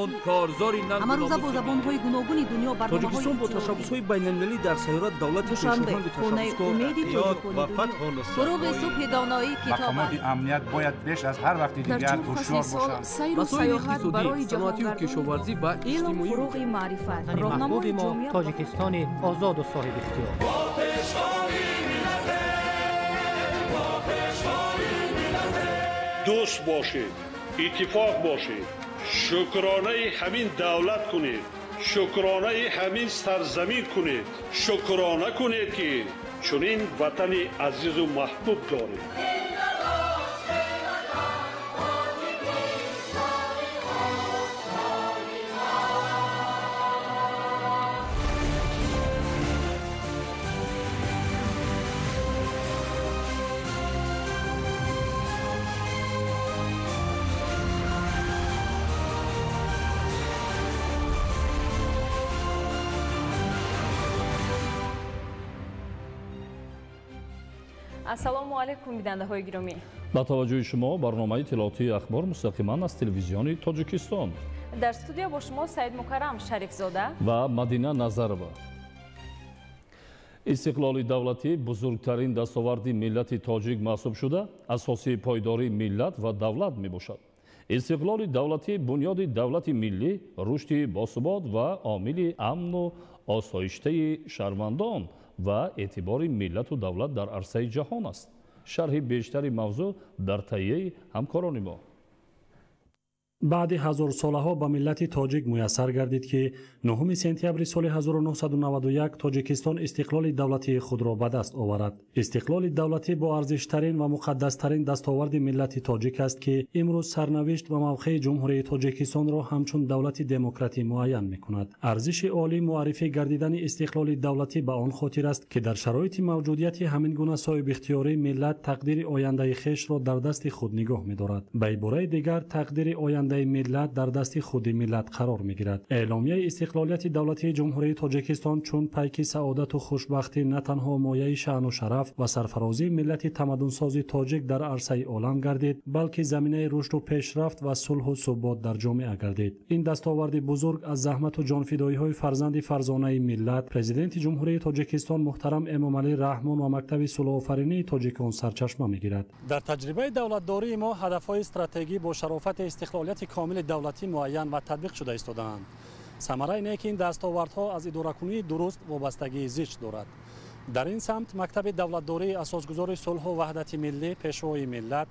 زبان کارزاری ننگ همه روزه با زبان‌های گوناگون دنیا برنامه‌های تاجیکستان با تشبس‌های بین‌المللی در سیارت دولت پیشروان تشبسکار و فتح و نصرت فروغ صبح دانایی کتاب مقامات امنیت باید بیش از هر وقت دیگر هوشیار باشند. سیر و سیاحت برای صنعتی و کشاورزی و اجتماعی فروغ معرفت راهنمای ما تاجیکستان آزاد و صاحب اختیار. دوست باشید، اتفاق باشید، شکرانه همین دولت کنید، شکرانه همین سرزمین کنید، شکرانه کنید که چنین وطن عزیز و محبوب دارید. السلام علیکم بیننده های گرامی. با توجه شما برنامه اطلاعاتی اخبار مستقیما از تلویزیون تاجیکستان. در استودیو با شما سید مکرم شریف زاده و مدینه نظرова. استقلال دولتی بزرگترین دستاورد ملت تاجیک محسوب شده، اساسی پایداری ملت و دولت می باشد. استقلال دولتی بنیاد دولت ملی، رشد باثبات و عامل امن و آسایشته شهروندان و اعتبار ملت و دولت در عرصه جهان است. شرح بیشتری موضوع در تهیه همکاران ما. بعد هزار ساله ها به ملت تاجیک میسر گردید که 9 سپتامبر سال 1991 تاجیکستان استقلال دولتی خود را به دست آورد. استقلال دولتی با ارزشترین و مقدسترین دستاورد ملت تاجیک است که امروز سرنوشت و موقع جمهوری تاجیکستان را همچون دولت دموکراتی معین می‌کند. ارزش عالی معرفی گردیدن استقلال دولتی به آن خاطر است که در شرایط موجودیت همین گونه صاحب اختیاری ملت تقدیر آینده خیش را در دست خود نگاه می‌دارد. به عبارت دیگر تقدیر آینده ملت در دست خود ملت قرار می‌گیرد. اعلامیه استقلالیت دولتی جمهوری تاجیکستان چون پیک سعادت و خوشبختی نه تنها مایه شأن و شرف و سرفرازی ملت تمدن‌ساز تاجیک در عرصه عالم گردید، بلکه زمینه رشد و پیشرفت و صلح و ثبات در جامعه گردید. این دستاورد بزرگ از زحمت و جانفدایی‌های فرزند فرزانه ملت، پرزیدنت جمهوری تاجیکستان محترم امامعلی رحمان و مکتب صلح آفرینی تاجیکان سرچشمه می‌گیرد. در تجربه دولتداری ما هدف‌های استراتژی با شرافت استقلالیت کامل دولتی معین و تطبیق شده ایستادند. ثمره اینه که این دستاوردها از اداره‌کنی درست وابستگی زیست دارد. در این سمت مکتب دولتداری اساسگذار صلح و وحدت ملی پیشوای ملت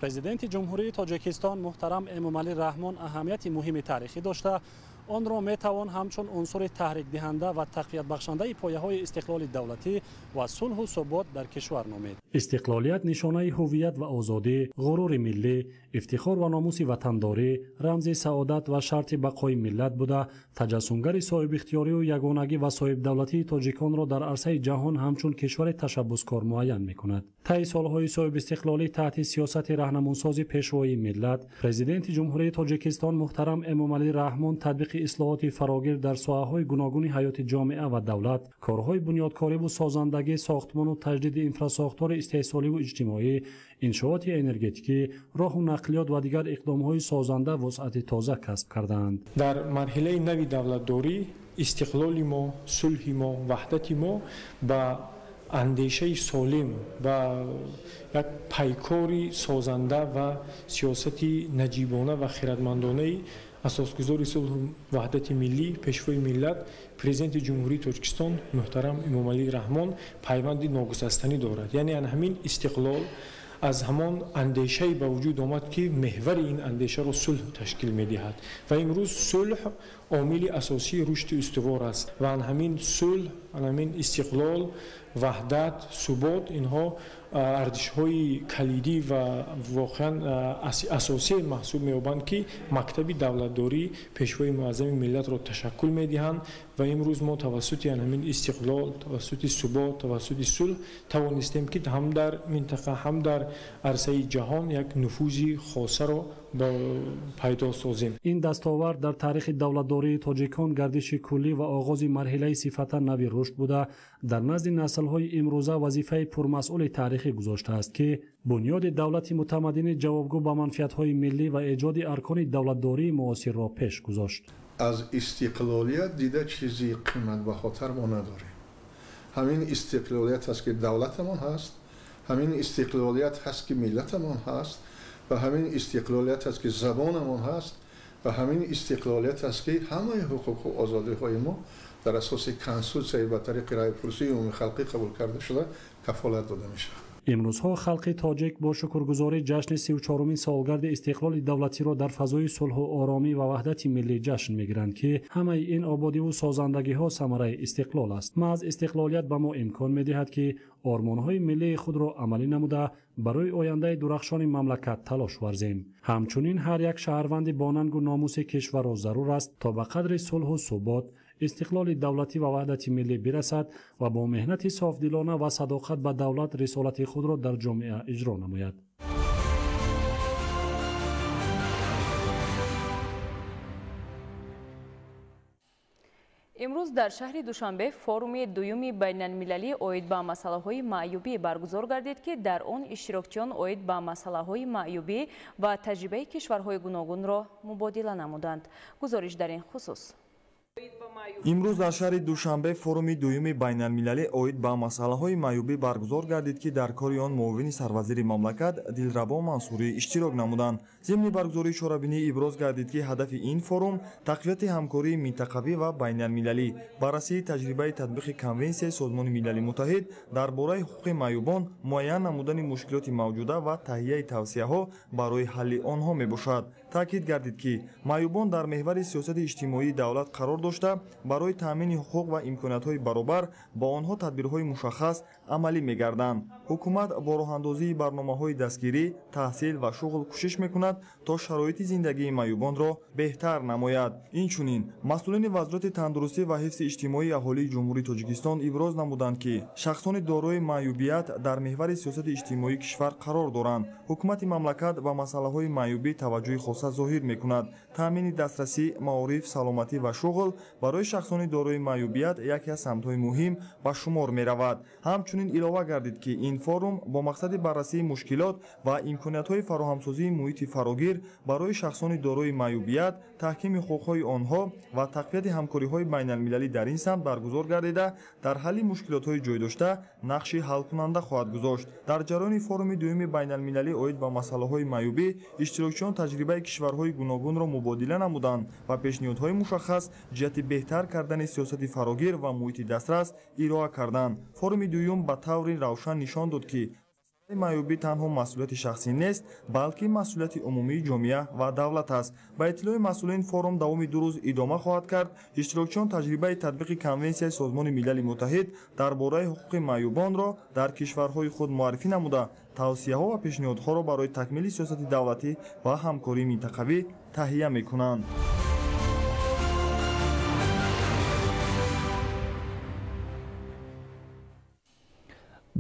پرزیدنت جمهوری تاجیکستان محترم امامعلی رحمان اهمیت مهم تاریخی داشته، آن را می توان همچون عنصر تحریک دهنده و تقویت بخشنده پایه‌های استقلال دولتی و صلح و ثبات در کشور نامید. استقلالیت نشانه هویت و آزادی، غرور ملی، افتخار و ناموس وطنداری، رمز سعادت و شرط بقای ملت بوده، تجسمگر صاحب اختیاری و یگانگی و صاحب دولتی تاجیکان را در عرصه جهان همچون کشور تشبثکار معین می‌کند. طی سالهای صاحب استقلالی تحت سیاست راهنمونساز پیشوای ملت، پرزیدنت جمهوری تاجیکستان محترم امامعلی رحمان تطبیق اصلاحات فراگیر در ساحه‌های گوناگون حیات جامعه و دولت، کارهای بنیادکاری و سازندگی ساختمان و تجدید اینفراستراکچور استحصالی و اجتماعی، انشاءات انرژتیکی، راه و نقلیات و دیگر اقدام‌های سازنده وسعت تازه کسب کردند. در مرحله نوی دولتداری استقلال ما، صلح ما، وحدت ما با اندیشه سالم و یک پیکاری سازنده و سیاستی نجیبانه و خردمندانه اساسگذار صلح و وحدت ملی پیشوای ملت پرزیدنت جمهوری تاجیکستان محترم امامعلی رحمان پیوندی ناگسستنی دارد. یعنی همین استقلال از همان اندیشه به وجود آمد که محور این اندیشه را صلح تشکیل می‌دهد و امروز صلح عامل اساسی رشد استوار است و همین صلح، همین استقلال، وحدت، ثبات اینها ارزش‌های کلیدی و واقعا اساسی محسوب می‌یابند که مکتب دولتداری پیشوای معظم ملت را تشکل می‌دهند و امروز ما توسط همین استقلال، توسط ثبات، توسط صلح توانستیم که هم در منطقه هم در عرصه جهان یک نفوذی خاصه را پیدا سازیم. این دستاورد در تاریخ دولتداری تاجیکان گردش کلی و آغاز مرحله صفتا نوی رشد بوده، در نزد نسل‌های امروزه وظیفه پرمسئول تاریخی گذاشته است که بنیاد دولت متمدن جوابگو به منفعت‌های ملی و ایجاد ارکان دولتداری معاصر را پیش گذاشت. از استقلالیت دیده چیزی قیمت بهاتر ما نداریم. همین استقلالیت است که دولتمان هست، همین استقلالیت هست که ملتمان هست و همین استقلالیت است که زبانمان هست و همین استقلالیت است که همه حقوق و آزادی‌های ما در اساس کنستیتوسیون به طریق رای پرسی عمومی خلقی قبول کرده شده کفالت داده میشه. امروزها خلق تاجیک با شکرگزاری جشن 34مین سالگرد استقلال دولتی را در فضای صلح و آرامی و وحدت ملی جشن میگیرند که همه این آبادی و سازندگی ها ثمره استقلال است. محض استقلالیت به ما امکان میدهد که آرمان‌های ملی خود را عملی نموده برای آینده درخشان مملکت تلاش ورزیم. همچنین هر یک شهروند با ننگ و ناموس کشور را ضرور است تا به قدر صلح و ثبات استقلال دولتی و وحدت ملی برسد و با مهنت صافدلانه و صداقت به دولت رسالت خود را در جامعه اجرا نماید. امروز در شهر دوشنبه فوروم دویمی بین المللی اوید به مسائل معیوبی برگزار گردید که در آن اشتراکچیان اوید به مسائل معیوبی و تجربه کشورهای گوناگون را مبادله نمودند. گزارش در این خصوص. امروز در شهر دوشنبه فوروم دویمی بین المللی اوید به مسائل معیوبی برگزار گردید که در کار آن معاون سروزیر مملکت دلربا منصوری اشتراک نمودند. ضمن برگزاری چاره‌بینی ابراز گردید که هدف این فوروم تقویت همکاری منطقوی و بین المللی، بررسی تجربه تطبیق کنونسیای سازمان ملل متحد درباره حقوق معیوبان، معین نمودن مشکلات موجوده و تهیه توصیه‌ها برای حل آنها میباشد. تاکید گردید که معیوبان در محور سیاست اجتماعی دولت قرار داشته برای تامین حقوق و امکانات‌های برابر با آنها تدبیرهای مشخص عملی می‌گردند. حکومت با راه‌اندازی برنامه‌های دستگیری، تحصیل و شغل کوشش می‌کند تا شرایط زندگی معیوبان را بهتر نماید. اینچنین مسئولین وزارت تندرستی و حفظ اجتماعی اهالی جمهوری تاجیکستان ابراز نمودند که شخصان دارای معیوبیت در محور سیاست اجتماعی کشور قرار دارند. حکومت مملکت به مسائل‌های معیوبی توجه خاص ظاهر می‌کند. تامین دسترسی، معارف، سلامتی و شغل برای شخصان دارای معیوبیت یکی از سمت‌های مهم به شمار می‌رود. همچنین علاوه گردید که این فوروم با مقصد بررسی مشکلات و امکانات‌های فراهمسازی محیط فراگیر برای شخصان دارای معیوبیت، تحکیم حقوق‌های آنها و تقویت همکاری‌های بین‌المللی در این سمت برگزار گردیده در حل مشکلات‌های جای داشته نقشی حل کننده خواهد گذاشت. در جریان فوروم دوم بین‌المللی اوید به مسائل‌های معیوبی اشتراکچیان تجربه کشورهای گوناگون را مبادله نمودند و پیشنهادهای مشخص جهت بهتر کردن سیاست فراگیر و محیط دسترس ارائه کردند. فوروم دوم به طور روشن نشان داد که معیوبی تنها مسئولیت شخصی نیست بلکه مسئولیت عمومی جامعه و دولت است. با اطلاع مسئولین فوروم دوام 2 روز ادامه خواهد کرد. اشتراکچیان تجربه تطبیق کنونسیای سازمان ملل متحد درباره حقوق معیوبان را در کشورهای خود معرفی نموده توصیه‌ها و پیشنهادها را برای تکمیل سیاست دولتی و همکاری منطقوی تهیه می‌کنند.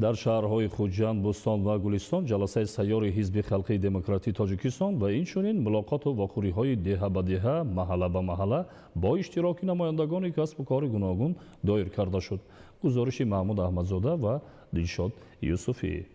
در شهرهای خوجند، بوستان و گلستان جلسه سیار حزب خلقی دموکراتی تاجیکستان و اینچنین ملاقات و واخوری‌های دهه به دهه، محله به محله با اشتراک نمایندگان کسب و کار گوناگون دایر کرده شد. گزارش محمود احمدزاده و دلشاد یوسفی.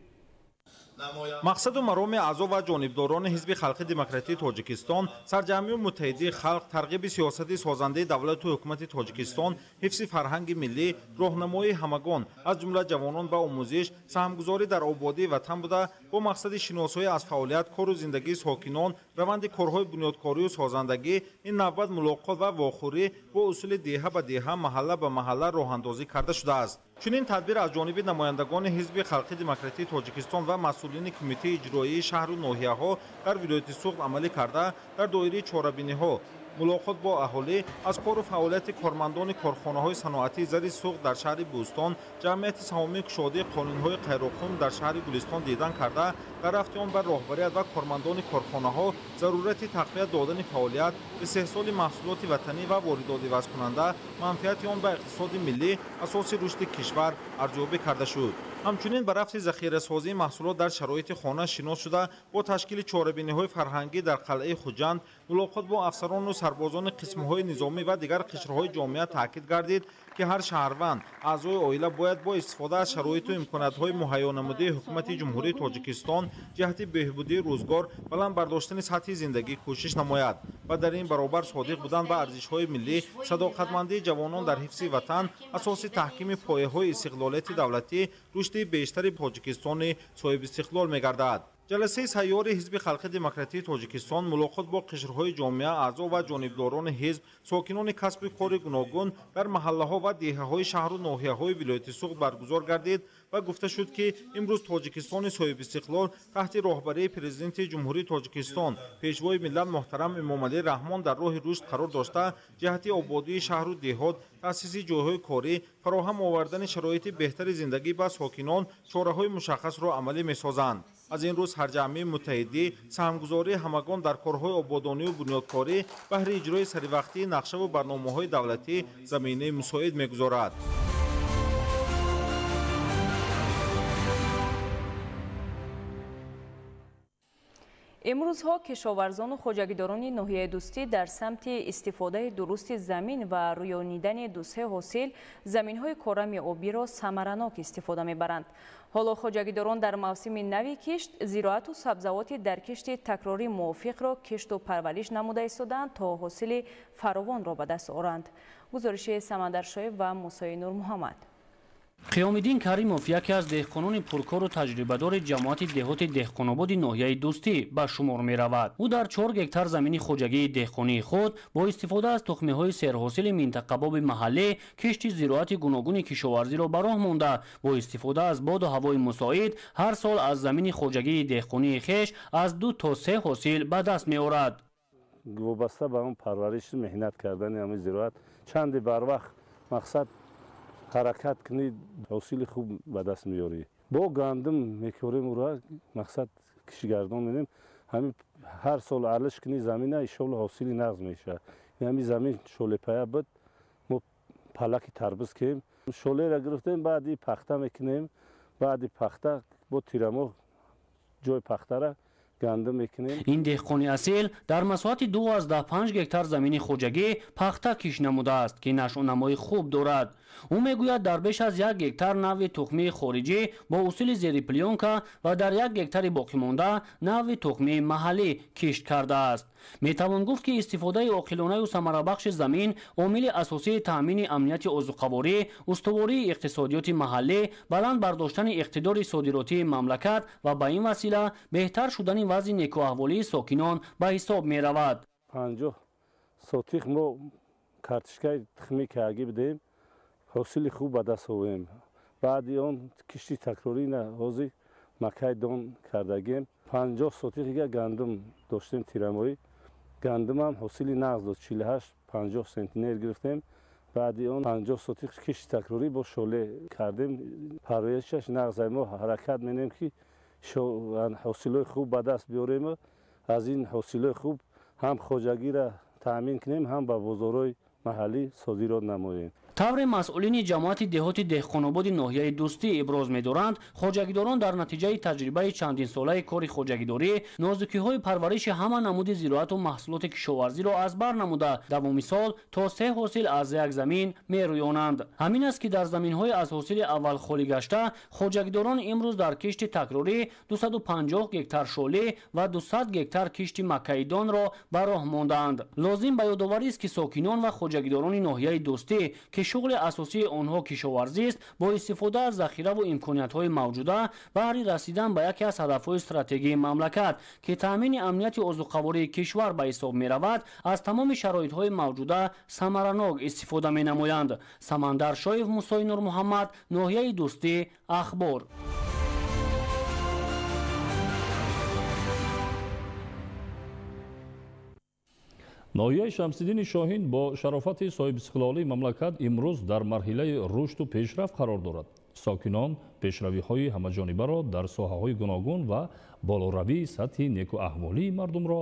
مقصد و مرام اعضا و جانبداران حزب خلقی دموکراتی تاجیکستان سرجمعی متحدی خلق ترغیب سیاست سازنده دولت و حکومت تاجیکستان، حفظ فرهنگ ملی، راهنمایی همگان از جمله جوانان به آموزش، سهمگذاری در آبادی وطن بوده با مقصد شناسایی از فعالیت کار و زندگی ساکنان، روند کارهای بنیادکاری و سازندگی این 90 ملاقات و واخوری با اصول دهه به دهه، محله به محله راهاندازی کرده شده است. چنین تدبیر از جانب نمایندگان حزب خلقی دموکراتی تاجیکستان و مسئولین کمیته اجرایی شهر و ناحیه‌ها در ولایت سوخت عملی کرده در دایره چهاربینی‌ها ملاقات با اهالی از کار و فعالیت کارمندان کارخانه‌های صنعتی زری سوخت در شهر بوستان، جمعیت سهامی کشاده قانون‌های غیرقانونی در شهر گلستان دیدن کرده در رفت آن بر راهبریت و کارمندان کارخانه‌ها ضرورت تقویت دادن فعالیت، استحصال محصولات وطنی و واردات وصل کننده، منفعت آن به اقتصاد ملی اساس رشد کشور ارزیابی کرده شد. ҳамчунин ба рафти захирасозии маҳсулот дар шароити хона шинос шуда бо ташкили чорабиниҳои фарҳангӣ дар қалъаи хуҷанд мулоқот бо афсарону сарбозони қисмҳои низомӣ ва дигар қишрҳои ҷомеа таъкид гардид ки ҳар шаҳрванд аъзои оила бояд бо истифода аз шароиту имкониятҳои муҳайёнамудии ҳукумати ҷумҳурии Тоҷикистон ҷиҳати беҳбудии рӯзгор баланд бардоштани сатҳи зиндагӣ кӯшиш намояд ва дар ин баробар содиқ будан ба арзишҳои миллӣ, садоқатмандии ҷавонон дар ҳифзи ватан, асоси таҳкими пояҳои истиқлолияти давлатӣ, рушди бештари Тоҷикистони соҳибистиқлол мегардад. ҷаласаи сайёри ҳизби халқи демократии Тоҷикистон мулоқот бо қишрҳои ҷомеа, аъзо ва ҷонибдорони ҳизб, сокинони касби кори гуногун дар маҳаллаҳо ва деҳаҳои шаҳру ноҳияҳои вилояти Суғд баргузор гардид ва гуфта шуд, ки имрӯз Тоҷикистони соҳибистиқлол таҳти роҳбарии президенти ҷумҳурии Тоҷикистон, пешвои миллат муҳтарам Эмомалӣ Раҳмон дар роҳи рушд қарор дошта, ҷиҳати ободии шаҳру деҳот, таъсиси ҷойҳои корӣ, фароҳам овардани шароити беҳтари зиндагӣ ба сокинон чораҳои мушаххасро амалӣ месозанд. аз ин рӯз ҳарҷамъии муттаҳидӣ саҳмгузории ҳамагон дар корҳои ободониву бунёдкорӣ баҳри иҷрои саривақтии нақшаву барномаҳои давлатӣ заминаи мусоид мегузорад. имрӯзҳо кишоварзону хоҷагидорони ноҳияи дӯстӣ дар самти истифодаи дурусти замин ва рӯёнидани ду-се ҳосил заминҳои корами обиро самаранок истифода мебаранд. ҳоло хоҷагидорон дар мавсими нави кишт зироату сабзавоти дар кишти такрорӣ мувофиқро кишту парвариш намуда истодаанд то ҳосили фаровонро ба даст оранд. гузориши Самандар Шоев ва Мусои Нурмуҳаммад. қиёмиддин Каримов яке аз деҳқонони пуркору таҷрибадори ҷамоати деҳоти деҳқонободи ноҳияи дӯстӣ ба шумор меравад. ӯ дар 4 гектар замини хуҷагии деҳқонии худ бо истифода аз тухмиҳои серҳосили минтақабоби маҳаллӣ кишти зироати гуногуни кишоварзиро ба роҳ монда, бо истифода аз боду ҳавои мусоид ҳар сол аз замини хуҷагии деҳқонии хеш аз 2 то 3 ҳосил ба даст меорад. вобаста ба он парвариш меҳнат кардани ҳамин зироат чанде барвақт мақсад ҳаракат кунӣ ҳосили хуб ба даст меёрӣ. бо гандум мекорем ура мақсад кишгардон менем ҳамин ҳар сол алиш кунӣ замина иншоалло ҳосили нағз меша. ҳамин замин шолепая буд мо палаки тарбуз кем шолера гирифтем баъди пахта мекунем баъди пахта бо тирамо ҷои пахтара ин деҳқони асил дар масоҳати 2.5 гектар замини хуҷагӣ пахта киш намудааст ки нашъунамои хуб дорад. ӯ мегӯяд дар беш аз 1 гектар нави тухмии хориҷӣ бо усули зери плёнка ва дар 1 гектари боқимонда нави тухмии маҳаллӣ кишт кардааст. метавон гуфт ки истифодаи оқилонаю самарабахши замин омили асосии таъмини амнияти озуқаворӣ, устувории иқтисодиёти маҳаллӣ, баланд бардоштани иқтидори содиротии мамлакат ва ба ин васила беҳтар шудани вазъи некуаҳволии сокинон ба ҳисоб меравад. 50 сотиқ мо картишкаи тухми каягӣ будем ҳосили хуб ба даст овем. баъди он кишти такрорӣ ҳозир макаи дон кардагем. 50 сотиқ дига гандум доштем тирамоӣ. гандумам ҳосили нағз дод 48-50 сентинер гирифтем. баъди он 50 сотиқ кишти такрорӣ бо шоле кардем. парваришаш нағз мо ҳаракат менем ки ҳосилои хуб ба даст биёрем. аз ин ҳосилои хуб ҳам хоҷагиро таъмин кунем ҳам ба бозорҳои маҳаллӣ содирот намоем. тавре масъулини ҷамоати деҳоти деҳқонободи ноҳияи дӯстӣ иброз медоранд, хоҷагидорон дар натиҷаи таҷрибаи чандинсолаи кори хоҷагидорӣ нозукиҳои парвариши ҳама намуди зироату маҳсулоти кишоварзиро аз бар намуда давоми сол то 3 ҳосил аз як замин мерӯёнанд. ҳамин аст ки дар заминҳои аз ҳосили аввал холӣ гашта хоҷагидорон имрӯз дар кишти такрорӣ 250 гектар шолӣ ва 200 гектар кишти макаидонро ба роҳ мондаанд. лозим ба ёдоварист ки сокинон ва хоҷагидорони ноҳияи дӯстӣ ки шуғли асосии онҳо кишоварзист бо истифода аз захираву имкониятҳои мавҷуда баҳри расидан ба яке аз ҳадафҳои стратегии мамлакат ки таъмини амнияти озуқавории кишвар ба ҳисоб меравад аз тамоми шароитҳои мавҷуда самаранок истифода менамоянд. Самандар Шоев, Мусои Нурмуҳаммад, ноҳияи дӯстӣ, ахбор. ноҳияи Шамсиддини Шоҳин бо шарофати соҳибистиқлолии мамлакат имрӯз дар марҳилаи рушду пешрафт қарор дорад. сокинон пешравиҳои ҳамаҷонибаро дар соҳаҳои гуногун ва болоравии сатҳи некуаҳволии мардумро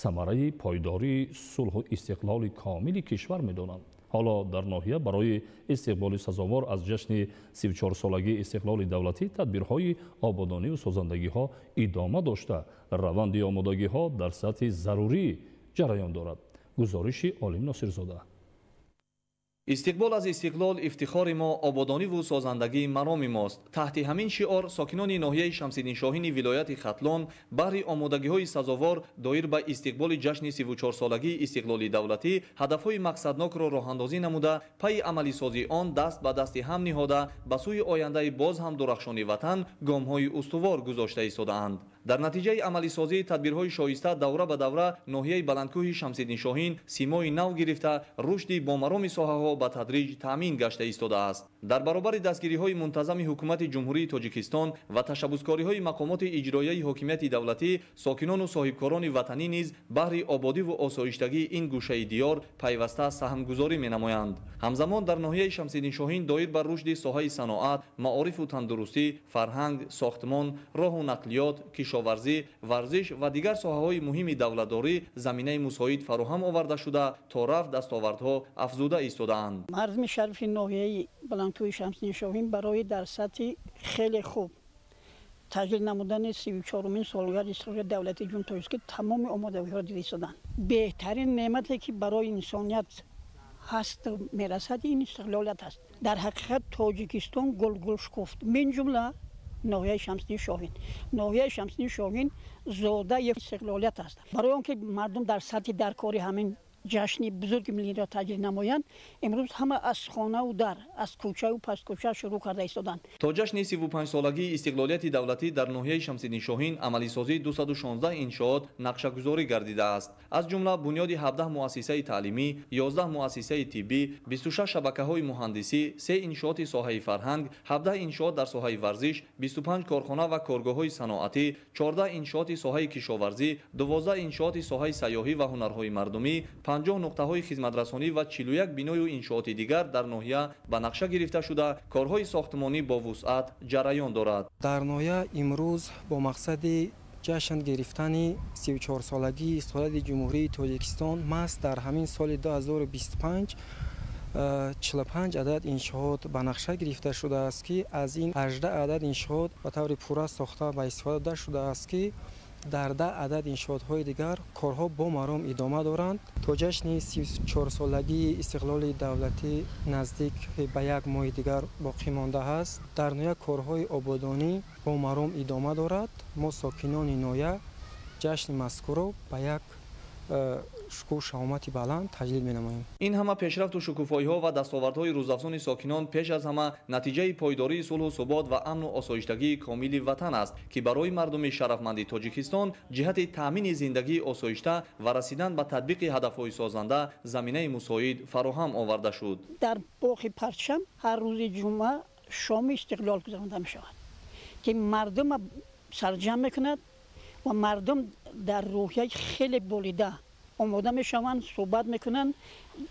самараи пойдории сулҳу истиқлоли комили кишвар медонанд. ҳоло дар ноҳия барои истиқболи сазовор аз ҷашни 34-солагии истиқлоли давлатӣ тадбирҳои ободониву созандагиҳо идома дошта, раванди омодагиҳо дар сатҳи зарурӣ ҷараён дорад. гузориши Олим Носирзода. истиқбол аз истиқлол ифтихори мо, ободониву созандагии мароми мост. таҳти ҳамин шиор сокинони ноҳияи Шамсиддиншоҳини вилояти Хатлон баҳри омодагиҳои сазовор доир ба истиқболи ҷашни 34-солагии истиқлоли давлатӣ ҳадафҳои мақсаднокро роҳандозӣ намуда, пайи амалисозии он даст ба дасти ҳам ниҳода ба сӯи ояндаи боз ҳам дурахшони ватан гомҳои устувор гузошта истодаанд. дар натиҷаи амалисозии тадбирҳои шоиста давра ба давра ноҳияи баландкӯҳи Шамсиддиншоҳин симои нав гирифта, рушди бомароми соҳаҳо ба тадриҷ таъмин гашта истодааст. дар баробари дастгириҳои мунтазами ҳукумати ҷумҳурии Тоҷикистон ва ташаббускориҳои мақомоти иҷроияи ҳокимияти давлатӣ, сокинону соҳибкорони ватанӣ низ баҳри ободиву осоиштагии ин гӯшаи диёр пайваста саҳмгузорӣ менамоянд. ҳамзамон дар ноҳияи Шамсиддиншоҳин доир ба рушди соҳаи саноат, маорифу тандурустӣ, фарҳанг, сохтмон, роҳу нақлиёт, кишоварзӣ, варзиш ва дигар соҳаҳои муҳими давлатдорӣ заминаи мусоид фароҳам оварда шуда, то рафт дастовардҳо афзуда истодаанд. мардуми шарафи ноҳияи баландкӯҳи Шамсиддиншоҳин барои дар сатҳи хеле хуб таҷлил намудани 34-умин солгарди истиқлоли давлати ҷумҳурии Тоҷикистон тамоми омодагиҳоро дида истоданд. беҳтарин неъмате ки барои инсоният ҳаст мерасад, ин истиқлолият аст. дар ҳақиқат Тоҷикистон гул шукуфт, мин ҷумла ноҳияи Шамсиддиншоҳин. ноҳияи Шамсиддиншоҳин зодаи истиқлолият аст. барои он ки мардум дар сатҳи даркори ҳамин ҷашни бузурги миллиро таҷлил намоянд, имрӯз ҳама аз хонаву дар, аз кӯчаву пасткӯча шурӯъ карда истоданд. то ҷашни 35-солагии истиқлолияти давлатӣ дар ноҳияи Шамсиддиншоҳин амалисозии 216 иншоот нақшагузорӣ гардидааст. аз ҷумла бунёди 17 муассисаи таълимӣ, 11 муассисаи тиббӣ, 26 шабакаҳои муҳандисӣ, 3 иншооти соҳаи фарҳанг, 17 иншоот дар соҳаи варзиш, 25 корхона ва коргоҳҳои саноатӣ, 14 иншооти соҳаи кишоварзӣ, 12 иншооти соҳаи сайёҳӣ ва ҳунарҳои мардумӣ, 50 нуқтаҳои хизматрасонӣ ва 41 биную иншооти дигар дар ноҳия ба нақша гирифта шуда, корҳои сохтмонӣ бо вусъат ҷараён дорад. дар ноҳия имрӯз бо мақсади ҷашн гирифтани 34-солагии истиқлоли ҷумҳурии Тоҷикистон маҳз дар ҳамин соли 2025 45 адад иншоот ба нақша гирифта шудааст ки аз ин 18 адад иншоот ба таври пурра сохта ба истифода дода шудааст ки дар 10 адад иншоотҳои дигар корҳо бо маром идома доранд. то ҷашни 34-солагии истиқлоли давлатӣ наздик ба як моҳи дигар боқӣ монда аст. дар ноҳия корҳои ободонӣ бо маром идома дорад. мо сокинони ноҳия ҷашни мазкурро ба як шукӯҳ шаомати баланд таҷлил менамоем. ин ҳама пешрафту шукуфоиҳо ва дастовардҳои рӯзафзуни сокинон пеш аз ҳама натиҷаи пойдории сулҳу субот ва амну осоиштагии комили ватан аст, ки барои мардуми шарафманди Тоҷикистон ҷиҳати таъмини зиндагии осоишта ва расидан ба татбиқи ҳадафҳои созанда заминаи мусоид фароҳам оварда шуд. дар боғи Партишам ҳар рӯзи ҷумъа шоми истиқлол гузаронда мешавад, ки мардум сарҷам мекунад ва мардум дар рӯҳияи хеле болида омода мешаванд, суҳбат мекунанд,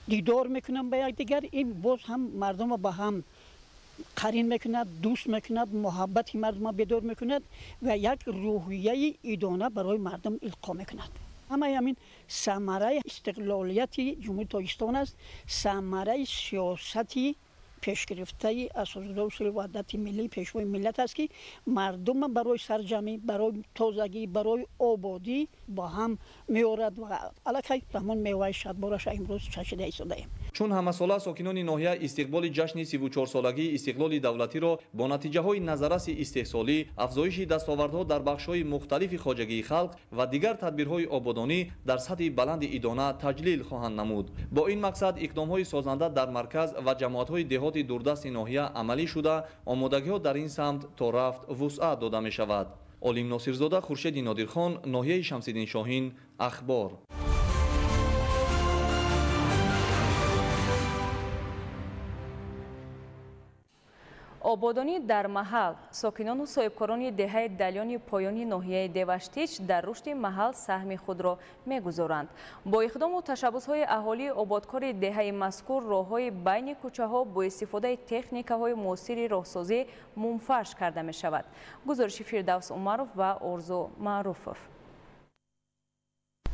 дидор мекунанд ба якдигар. ин боз ҳам мардумро ба ҳам қарин мекунад, дӯст мекунад, муҳаббати мардумро бедор мекунад ва як рӯҳияи идона барои мардум илқо мекунад. ҳамаи ҳамин самараи истиқлолияти ҷумҳурии Тоҷикистон аст, самараи сиёсати пешгирифтаи асосидори усули ваҳдати миллӣ пешвои миллат аст ки мардум барои сарҷамӣ, барои тозагӣ, барои ободӣ ба ҳам меорад ва аллакай ҳамон меваи шадбораша имрӯз чашида истодаем. чун ҳамасола сокинони ноҳия истиқболи ҷашни 34-солагии истиқлоли давлатиро бо натиҷаҳои назараси истеҳсолӣ, афзоиши дастовардҳо дар бахшҳои мухталифи хоҷагии халқ ва дигар тадбирҳои ободонӣ дар сатҳи баланди идона таҷлил хоҳанд намуд. бо ин мақсад иқдомҳои созанда дар марказ ва ҷамоатҳои деҳоти дурдасти ноҳия амалӣ шуда, омодагиҳо дар ин самт то рафт вусъат дода мешавад. Олим Носирзода, Хуршеди Нодирхон, ноҳияи Шамсиддиншоҳин, Ахбор. ободонӣ дар маҳал. Сокинону соҳибкорони деҳаи Далёни поёни ноҳияи Деваштич дар рушди маҳал саҳми худро мегузоранд. Бо иқдому ташаббусҳои аҳолии ободкори деҳаи мазкур роҳҳои байни кӯчаҳо бо истифодаи техникаҳои муосири роҳсозӣ мунфарш карда мешавад. гузориши Фирдавс Умаров ва Орзу Маъруфов.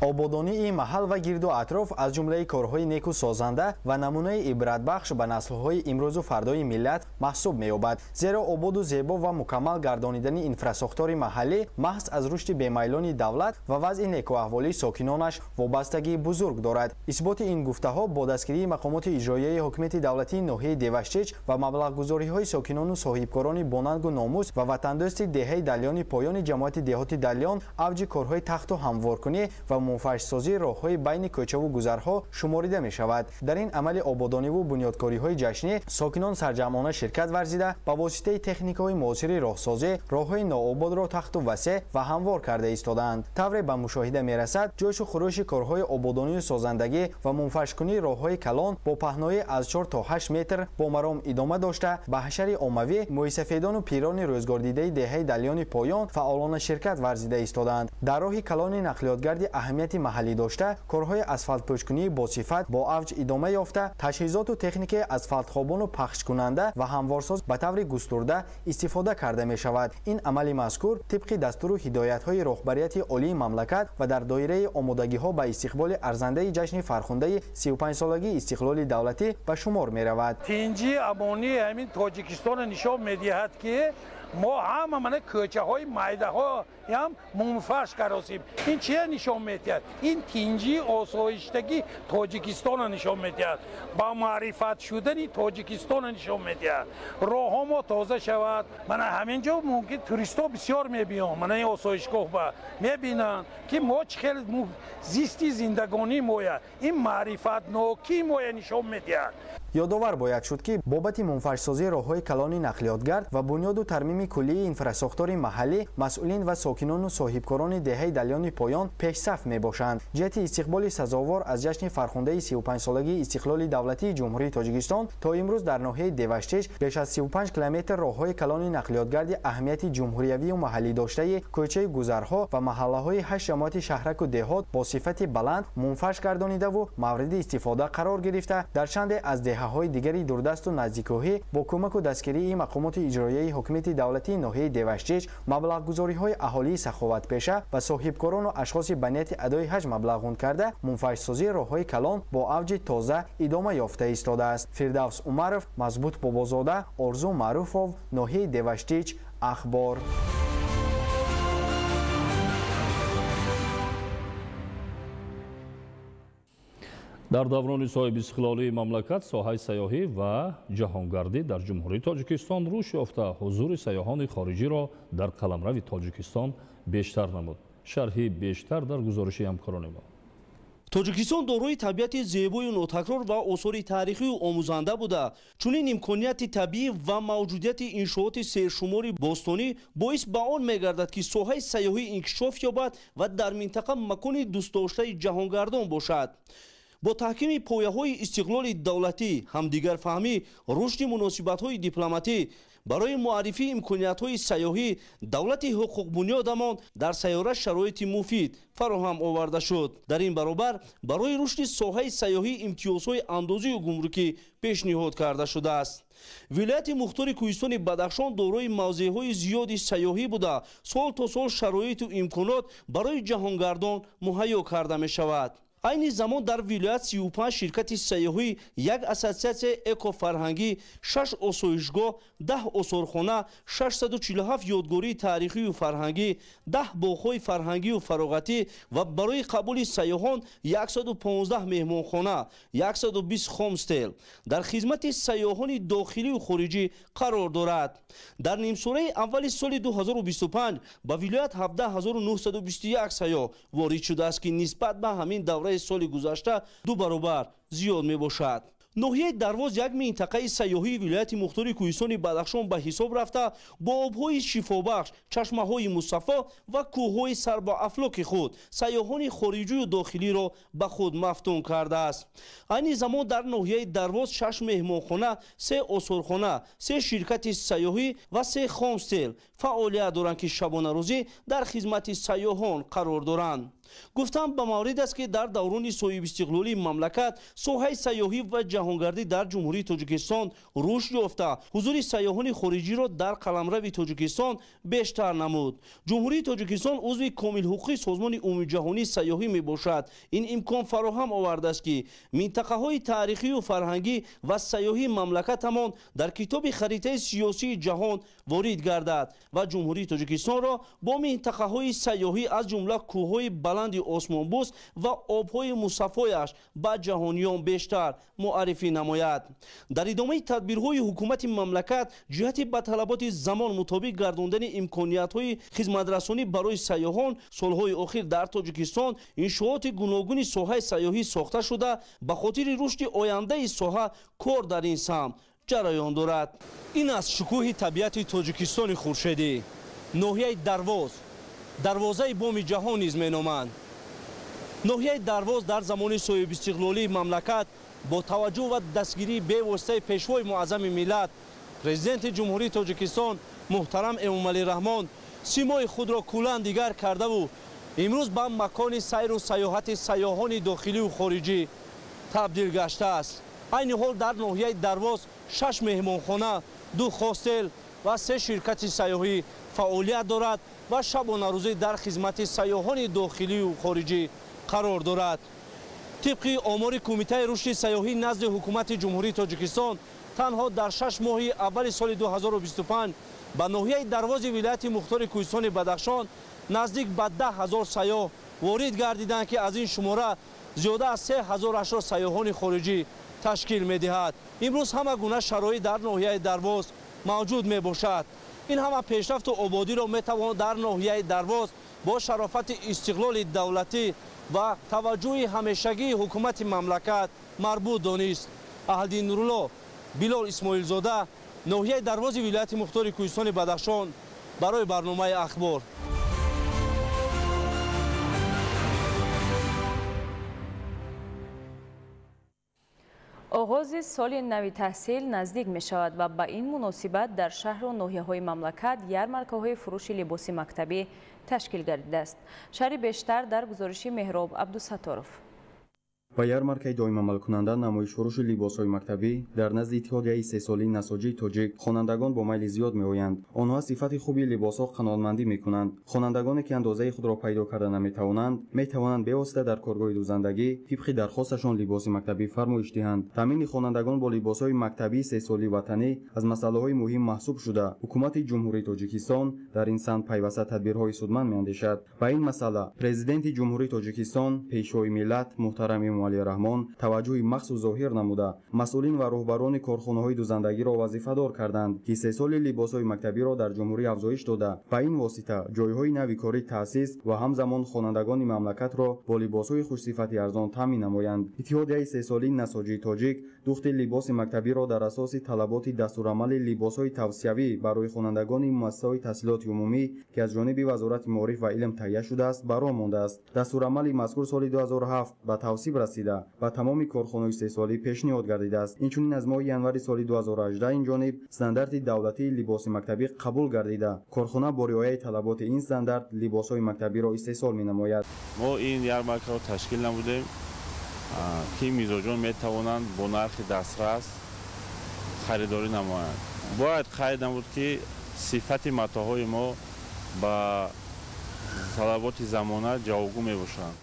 ободонии маҳал ва гирду атроф аз ҷумлаи корҳои неку созанда ва намунаи ибратбахш ба наслҳои имрӯзу фардои миллат маҳсуб меёбад, зеро ободу зебо ва мукаммал гардонидани инфраструктури маҳаллӣ маҳз аз рушди бемайлони давлат ва вазъи некуаҳволии сокинонаш вобастагии бузург дорад. исботи ин гуфтаҳо бо дастгирии мақомоти иҷроияи ҳокимияти давлатии ноҳияи деваштич ва маблағгузориҳои сокинону соҳибкорони бонангу номус ва ватандӯсти деҳаи Далёни поёни ҷамоати деҳоти Далён авҷи корҳои тахту ҳамворкунӣ ва мунфашсозии роҳҳои байни кӯчаву гузарҳо шуморида мешавад. дар ин амали ободониву бунёдкориҳои ҷашнӣ сокинон сарҷамъона ширкат варзида ба воситаи техникаҳои муосири роҳсозӣ роҳҳои ноободро тахту васеъ ва ҳамвор карда истодаанд. тавре ба мушоҳида мерасад ҷӯшу хурӯши корҳои ободонию созандагӣ ва мунфашкунии роҳҳои калон бо паҳнои аз 4 то 8 метр бо маром идома дошта ба ҳашари оммавӣ муисафедону пирони рӯзгордидаи деҳаи Далёни поён фаъолона ширкат варзида истодаанд. дар роҳи калони нақлиётгарди аҳамияти маҳаллӣ дошта корҳои асфалтпӯшкунии босифат бо авҷ идома ёфта таҷҳизоту техникаи асфалтхобону пахшкунанда ва ҳамворсоз ба таври густурда истифода карда мешавад. ин амали мазкур тибқи дастуру ҳидоятҳои роҳбарияти олии мамлакат ва дар доираи омодагиҳо ба истиқболи арзандаи ҷашни фархундаи 35-солагии истиқлоли давлатӣ ба шумор меравад. тинҷи амонии ҳамин тоҷикистон нишон медиҳад ки мо ҳама мана кӯчаҳои майдаҳо ям мунфаш каросем. ин чия нишон медиҳад? ин тинҷи осоиштагии тоҷикистона нишон медиҳад. ба маърифат шудани тоҷикистона нишон медиҳад. роҳҳо мо тоза шавад. мана ҳамин ҷо мумкин туристҳо бисёр мебиён. мана ин осоишгоҳ ба мебинанд ки мо чӣ хел зисти зиндагонии моя ин маърифатнокии моя нишон медиҳад. ёдовар бояд шуд ки бобати мунфашсозии роҳҳои калони нақлиётгард ва бунёду тармими куллии инфраструктури маҳаллӣ масъулин ва сокинону соҳибкорони деҳаи Далёни поён пешсаф мебошанд. ҷиҳати истиқболи сазовор аз ҷашни фархундаи 35-солагии истиқлоли давлатии ҷумҳурии Тоҷикистон то имрӯз дар ноҳияи Деваштич беш аз 35 километр роҳҳои калони нақлиётгарди аҳамияти ҷумҳуриявию маҳаллӣ доштаи кӯчаи гузарҳо ва маҳаллаҳои 8 ҷамоати шаҳраку деҳот бо сифати баланд мунфаш гардонидаву мавриди истифода қарор гирифта дар чанде аз деҳаҳои дигари дурдасту наздикоҳӣ бо кӯмаку дастгирии мақомоти иҷроияи ҳокимияти давлатии ноҳияи Деваштич маблағгузориҳои аҳолии саховатпеша ва соҳибкорону ашхоси ба нияти адои ҳаҷ маблағгун карда мунфашсозии роҳҳои калон бо авҷи тоза идома ёфта истодааст. Фирдавс Умаров, Мазбут Бобозода, Орзу Маъруфов, ноҳияи Деваштич, Ахбор. дар даврони соҳиби истиқлолии мамлакат соҳаи сайёҳӣ ва ҷаҳонгардӣ дар ҷумҳурии Тоҷикистон рушд ёфта ҳузури сайёҳони хориҷиро дар қаламрави Тоҷикистон бештар намуд. шарҳи бештар дар гузориши ҳамкорони мо. тоҷикистон дорои табиати зебою нотакрор ва осори таърихию омӯзанда буда чунин имконияти табиӣ ва мавҷудияти иншооти сершумори бостонӣ боис ба он мегардад ки соҳаи сайёҳӣ инкишоф ёбад ва дар минтақа макони дӯстдоштаи ҷаҳонгардон бошад. бо таҳкими пояҳои истиқлоли давлатӣ, ҳамдигарфаҳмӣ, рушди муносибатҳои дипломатӣ, барои муаррифии имкониятҳои сайёҳӣ давлати ҳуқуқбунёдамон дар сайёра шароити муфид фароҳам оварда шуд. дар ин баробар барои рушди соҳаи сайёҳӣ имтиёзҳои андозию гумрукӣ пешниҳод карда шудааст. вилояти мухтори кӯҳистони Бадахшон дорои мавзеъҳои зиёди сайёҳӣ буда сол то сол шароиту имконот барои ҷаҳонгардон муҳайё карда мешавад. айни замон дар вилоят 35 ширкати сайёҳӣ, як ассотсиатсияи экофарҳангӣ, 6 осоишгоҳ, 10 осорхона, 647 ёдгории таърихию фарҳангӣ, 10 боғҳои фарҳангию фароғатӣ ва барои қабули сайёҳон 115 меҳмонхона, 120 хомстел дар хизмати сайёҳони дохилию хориҷӣ қарор дорад. дар нимсораи аввали соли 2025 ба вилоят 17921 сайёҳ ворид шудааст ки нисбат ба ҳамин давраи соли гузашта 2 баробар зиёд мебошад. ноҳияи Дарвоз як минтақаи сайёҳии вилояти мухтори кӯҳистони Бадахшон ба ҳисоб рафта бо обҳои шифобахш, чашмаҳои мусаффо ва кӯҳҳои сарбоафлоки худ сайёҳони хориҷию дохилиро ба худ мафтун кардааст. айни замон дар ноҳияи Дарвоз 6 меҳмонхона, 3 осорхона, 3 ширкати сайёҳӣ ва 3 хомстел фаъолият доранд ки шабонарӯзӣ дар хизмати сайёҳон қарор доранд. گفتم به مورد است که در دوران صاحب استقلالی مملکت ساحه سیاحی و جهانگردی در جمهوری تاجیکستان رشد یافته حضور سیاحان خارجی را در قلمرو تاجیکستان بیشتر نمود. جمهوری تاجیکستان عضو کامل حقوقی سازمان عمومی جهانی سیاحی می باشد. این امکان فراهم آورده است که منطقه های تاریخی و فرهنگی و سیاحی مملکتمان در کتاب خریطه سیاسی جهان وارد گردد و جمهوری تاجیکستان را با منطقه های سیاحی از جمله کوههای بلند آسمانبوس و آبهای مصفایش به جهانیان بیشتر معرفی نماید. در ادامه تدبیرهای حکومت مملکت جهت به طلبات زمان مطابق گرداندن امکانیت‌های خدمترسانی برای سیاحان سالهای اخیر در تاجیکستان انشاءات گوناگون ساحه سیاحی ساخته شده به خاطر رشد آینده ساحه کار در این سمت جریان دارد. این است شکوه طبیعت تاجیکستان خورشیدی. ناحیه دروازه بام جهان نیز مینامند. ناحیه درواز در زمان صاحب استقلالی مملکت با توجه و دستگیری به واسطه پیشوای معظم ملت پرزیدنت جمهوری تاجیکستان محترم امامعلی رحمان سیمای خود را کلاً دیگر کرده و امروز به مکان سیر و سیاحت سیاحان داخلی و خارجی تبدیل گشته است. این حال در ناحیه درواز 6 مهمانخانه، 2 هاستل و 3 شرکت سیاحی فعالیت دارد و شبانه روزی در خدمت سیاحان داخلی و خارجی قرار دارد. طبق آمار کمیته رشد سیاحی نزد حکومت جمهوری تاجیکستان تنها در 6 ماه اول سال 2025 به ناحیه درواز ولایت مختار کوهستان بدخشان نزدیک به 10,000 سیاح وارد گردیدند که از این شماره زیاده از 3,000 سیاحان خارجی تشکیل می‌دهد. امروز همه گونه شرایط در ناحیه درواز موجود میباشد. این همه پیشرفت و آبادی را میتوان در ناحیه درواز با شرافت استقلال دولتی و توجه همیشگی حکومت مملکت مربوط دانست. احدین نورالله، بلال اسماعیل زاده، ناحیه درواز ولایت مختار کوهستان بدخشان برای برنامه اخبار. آغاز سال نو تحصیل نزدیک می شود و با این مناسبت در شهر و ناحیه های مملکت یرمرکه‌های فروش لباس مکتبی تشکیل گردیده است. شرح بیشتر در گزارش مهراب عبدالستارов. با ярмаркаи доимамалкунанда намоишфурӯши либосҳои мактабӣ дар назди иттиҳодияи сесолии насоҷии тоҷик хонандагон бо майли зиёд меоянд. онҳо сифати хуби либосҳо қаноатмандӣ мекунанд. хонандагоне ки андозаи худро пайдо карда метавонанд бевосита дар коргоҳи дӯзандагӣ тибқи дархосташон либоси мактабӣ фармоиш диҳанд. таъмини хонандагон бо либосҳои мактабии сесолии ватанӣ аз масъалаҳои муҳим маҳсуб шуда ҳукумати ҷумҳурии тоҷикистон дар ин самт пайваста тадбирҳои судманд меандешад. ба ин масъала президенти ҷумҳурии тоҷикистон пешвои миллат муҳтарам امامعلی رحمان توجه مخصوص ظاهر نموده مسئولین و رهبران کارخانه‌های دوزندگی را وظیفه‌دار کردند که 3 سال لباس‌های مکتبی را در جمهوری افزایش داده و این واسطه جای‌های نوی کاری تأسیس و همزمان خوانندگان مملکت را با لباس‌های خوش‌صفت ارزان تامین نمایند. اتحادیه 3 ساله نساجی تاجیک دوخت لباس مکتبی را در اساس طلبات دستورالعمل لباس‌های توصیوی برای خوانندگان مؤسسه‌های تحصیلات عمومی که از جانب وزارت معارف و علم تهیه شده است برآ مانده است. دستورالعمل مذکور سال 2007 به توصیب رسیده و تمام کارخانه‌های 3 ساله پیشنهاد گردیده است. اینچنین از ماه ینوری سال 2018 این جانب استاندارد دولتی لباس مکتبی قبول گردیده. کارخانه با رعایت طلبات این استاندارد لباس‌های مکتبی را استحصال می‌نماید. ما این ярмарка را تشکیل نمودیم که میزبانان میتوانند با نرخ دسترس خریداری نمایند. باید خرید نمود که صفت متاح‌های ما با طلبات زمانه جوابگو میباشند.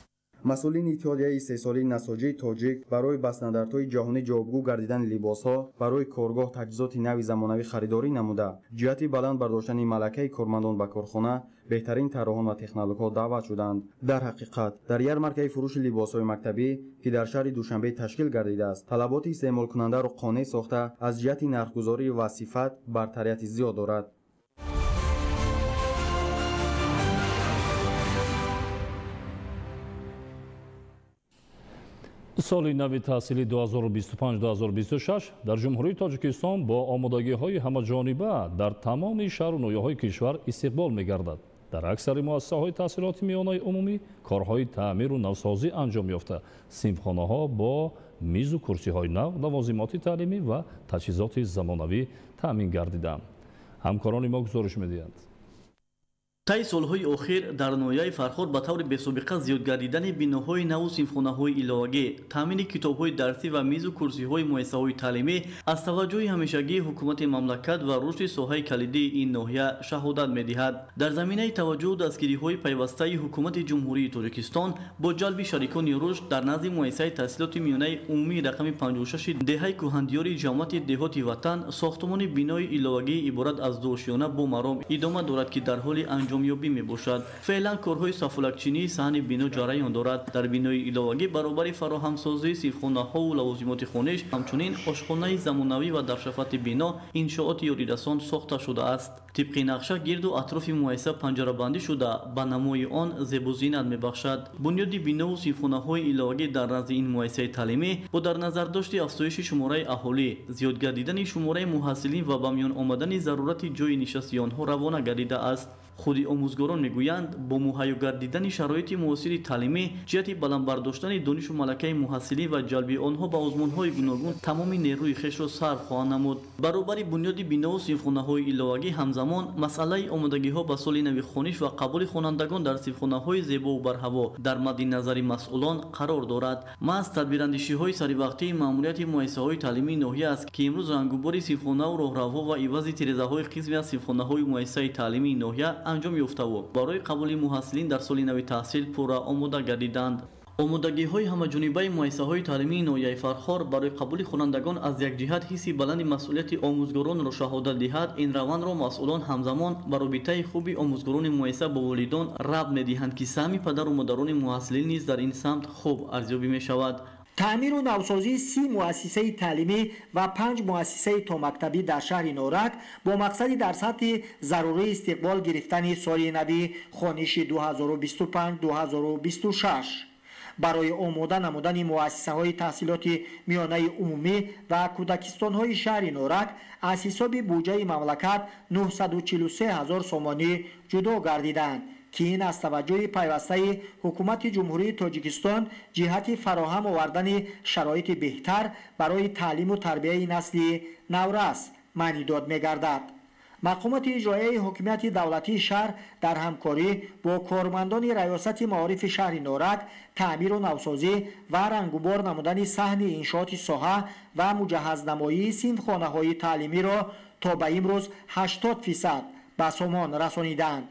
مسئولین اتحادیه 3 ساله نساجی تاجیک برای به استانداردهای جهانی جوابگو گردیدن لباس‌ها برای کارگاه تجهیزات نوی زمانوی خریداری نموده جهت بلند برداشتن ملکه کارمندان به کارخانه بهترین طراحان و تکنولوژها دعوت شدند. در حقیقت در ярмаркаи فروش لباس‌های مکتبی که در شهر دوشنبه تشکیل گردیده است طلبات استعمال کننده را قانع ساخته از جهت نرخگذاری و صفت برتریت زیاد دارد. соли нави таҳсили 2025-2026 дар ҷумҳурии тоҷикистон бо омодагиҳои ҳамаҷониба дар тамоми шаҳру ноҳияҳои кишвар истиқбол мегардад. дар аксари муассисаҳои таҳсилоти миёнаи умумӣ корҳои таъмиру навсозӣ анҷом ёфта, синфхонаҳо бо мизу курсиҳои нав, лавозимоти таълимӣ ва таҷҳизоти замонавӣ таъмин гардиданд. ҳамкорони мо гузориш медиҳанд. طی سالهای اخیر در ناحیه فرخار به طور بی‌سابقه زیاد گردیدن بیناهای نو و سیمخانه‌های ایلاگی، تامین کتاب‌های درسی و میز و کرسی‌های مؤسسه‌های تعلیمی از توجه همیشگی حکومت مملکت و رشد ساحه کلیدی این ناحیه شهادت می‌دهد. در زمینه توجه و دستگیری‌های پیوسته حکومت جمهوری تاجیکستان با جلب شریکان رشد در نزد مؤسسه تحصیلات میانه عمومی رقم 56 دهه کهندیار جامعه دهات وطن، ساختمان بینای ایلاگی عبارت از دو آشیانه با مرام ادامه دارد که در حال انجامیابی میباشد. فعلا کارهای سفالکچینی صحن بنا جریان دارد. در بینای ایلاگی برابر فراهمسازی سیرخانه‌ها و لوازمات خانش، همچنین آشخانه زمانوی و در شفت بنا انشاءات یاریرسان ساخته شده است. طبق نقشه گرد و اطراف مؤسسه پنجره‌بندی شده به نمای آن زیب و زینت میبخشد. بنیاد بنا و سیرخانه‌های ایلاگی در نزد این مؤسسه تعلیمی با در نظر داشت افزایش شماره اهالی، زیاد گردیدن شماره محصلین و به میان آمدن ضرورت جای نشستی آنها روانه گردیده است. خود آموزگاران میگویند با مهیا گردیدن شرایط معاصر تعلیمی جهت بلند برداشتن دانش و ملکه محصلین و جلب آنها به آزمون‌های گوناگون تمام نیروی خویش را صرف خواهند نمود. برابر بنیاد بنا و سیمخانه‌های ایلاگی همزمان مسئله آمادگی‌ها به سال نو خوانش و قبول خوانندگان در سیمخانه‌های زیبا و برهوا در مد نظر مسئولان قرار دارد. محض تدبیراندیشی‌های سری‌وقتی ماموریت مؤسسه‌های تعلیمی ناحیه است که امروز رنگوباری سیمخانه و راهروها و عوض تیره‌های قسمی از سیمخانه‌های مؤسسه تعلیمی ناحیه انجام یافته و برای قبول محصلین در سال نو تحصیل پورا آماده گردیدند. آمادگی‌های همه‌جانبه مؤسسه‌های تعلیمی ناحیه فرخار برای قبول خوانندگان از یک جهت حسی بلند مسئولیت آموزگاران را شهادت دهد، این روند را مسئولان همزمان با رابطه خوبی آموزگاران مؤسسه با والدان ربط می‌دهند که سهم پدر و مادران محصلین نیز در این سمت خوب ارزیابی می‌شود. تعمیر و نوسازی 30 مؤسسه تعلیمی و 5 مؤسسه تا مکتبی در شهر نورک با مقصد در سطح ضروری استقبال گرفتن سال نو خوانش 2025-2026 برای آماده نمودن مؤسسه های تحصیلات میانه عمومی و کودکستان های شهر نورک از حساب بودجه مملکت 943,000 سومانی جدا گردیدند که این از توجه پیوسته حکومت جمهوری تاجیکستان جهت فراهم آوردن شرایط بهتر برای تعلیم و تربیت نسل نورس معنی داد می‌گردد. مقامات اجرایی حکومت دولتی شهر در همکاری با کارمندان ریاست معارف شهر نورک تعمیر و نوسازی و رنگوبار نمودن صحن انشاءات ساحه و مجهز نمایی صنفخانه‌های تعلیمی را تا به امروز 80% به سامان رسانیدند.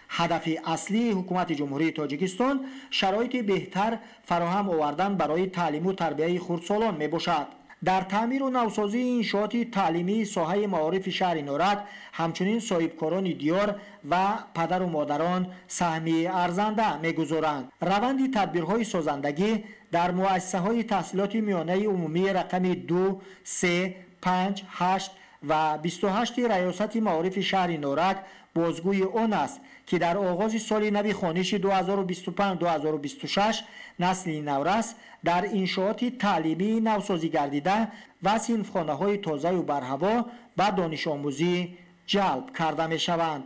هدف اصلی حکومت جمهوری تاجیکستان شرایط بهتر فراهم آوردن برای تعلیم و تربیت خردسالان می باشد. در تعمیر و نوسازی انشاءات تعلیمی ساحه معارف شهر نورک همچنین صاحبکاران دیار و پدر و مادران سهمی ارزنده می‌گذارند. روند تدبیرهای سازندگی در مؤسسه‌های تحصیلات میانه عمومی رقم 2، 3، 5، 8 و 28 ریاست معارف شهر نورک بازگوی آن است که در آغاز سال نو خوانش 2025-2026 نسل نورس در انشاءات تعلیمی نوسازی گردیده و صنفخانه‌های تازه و برهوا به دانش آموزی جلب کرده می شوند.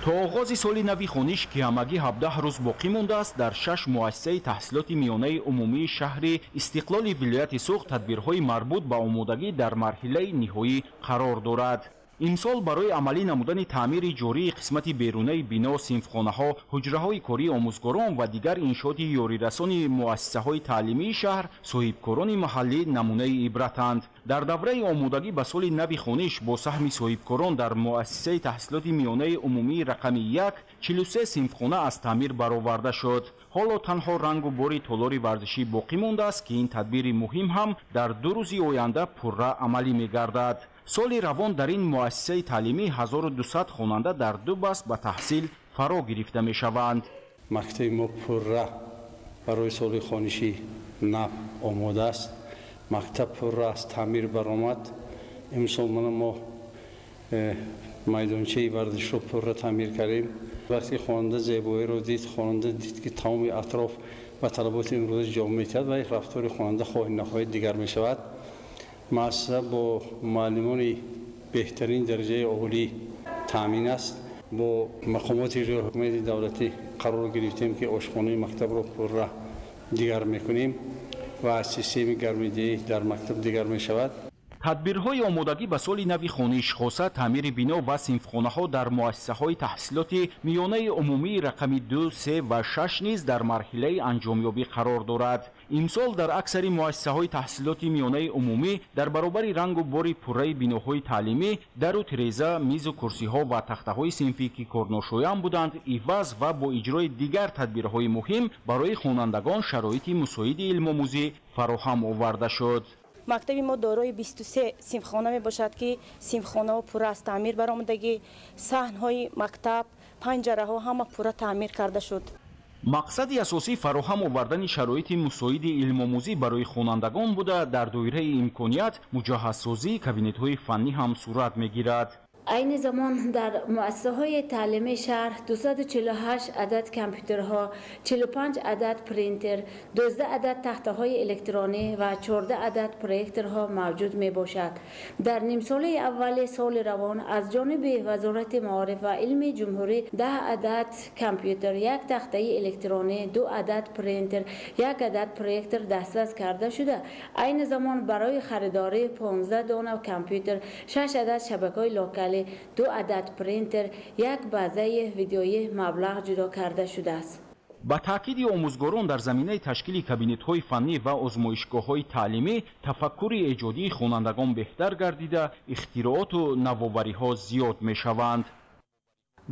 تا آغاز سال نو خوانش که همگی 17 روز باقی مانده است، در 6 مؤسسه تحصیلات میانه عمومی شهر استقلال ولایت سوخت تدبیرهای مربوط به آمادگی در مرحله نهایی قرار دارد. امسال برای عملی نمودن تعمیر جاری قسمت بیرونی بنا، صنفخانه‌ها، حجره‌های کاری آموزگاران و دیگر انشاءات یاریرسان مؤسسه‌های تعلیمی شهر صاحبکاران محلی نمونه عبرتند. در دوره آمادگی به سال نو خوانش با سهم صاحبکاران در مؤسسه تحصیلات میانه عمومی رقم 1 43 صنفخانه از تعمیر برآورده شد. حالا تنها رنگ و باری تالار ورزشی باقی مانده است که این تدبیر مهم هم در 2 روز آینده پرره عملی می‌گردد. سال روان در این مؤسسه تعلیمی 1200 خواننده در 2 بست به تحصیل فرا گرفته می شوند. مکتب ما پرره برای سال خوانشی نو آماده است. مکتب پرره از تعمیر برآمد. امسال ما میدانچه ورزش رو پرره تعمیر کردیم. وقتی خواننده زیبایی رو دید، خواننده دید که تمام اطراف و طلبات امروز جامع کرد و یک رفتار خواننده خواهی نخواهی دیگر می شود. مؤسسه با معلمان بهترین درجه عالی تامین است. با مقامات اجرایی حکومت دولتی قرار گرفتیم که آشخانه مکتب را پرره دیگر میکنیم و سیستم گرمایدهی در مکتب دیگر می شود. тадбирҳои омодагӣ ба соли нави хониш хоса таъмири бино ва синфхонаҳо дар муассисаҳои таҳсилоти миёнаи умумии рақами 2, 3 ва 6 низ дар марҳилаи анҷомёбӣ қарор дорад. имсол дар аксари муассисаҳои таҳсилоти миёнаи умумӣ дар баробари рангу бори пурраи биноҳои таълимӣ дару тиреза, мизу курсиҳо ва тахтаҳои синфӣ ки корношоям буданд, иваз ва бо иҷрои дигар тадбирҳои муҳим барои хонандагон шароити мусоиди илмомӯзӣ фароҳам оварда шуд. мактаби мо дорои 23 синфхона мебошад ки синфхонаҳо пурра аз таъмир баромадагӣ, саҳнҳои мактаб, панҷараҳо ҳама пурра таъмир карда шуд. мақсади асосӣ фароҳам овардани шароити мусоиди илмомӯзӣ барои хонандагон буда дар доираи имконият муҷаҳҳазсозии кабинетҳои фаннӣ ҳам сурат мегирад. айни замон дар муассисаҳои таълимии шаҳр 248 адад компютерҳо, 45 адад принтер, 12 адад тахтаҳои электронӣ ва 14 адад проекторҳо мавҷуд мебошад. дар нимсолаи аввали соли равон аз ҷониби вазорати маориф ва илми ҷумҳурӣ 10 адад компютер, 1 тахтаи электронӣ, 2 адад принтер, 1 адад проектор дастрас карда шуда, айни замон барои харидорӣ 15 дона компютер, 6 адад шабакаҳои локалӣ, 2 адад принтер, 1 базаи видеои маблағ ҷудо карда шудааст. ба таъкиди омӯзгорон дар заминаи ташкили кабинетҳои фаннӣ ва озмоишгоҳҳои таълимӣ тафаккури эҷодии хонандагон беҳтар гардида, ихтирооту навовариҳо зиёд мешаванд.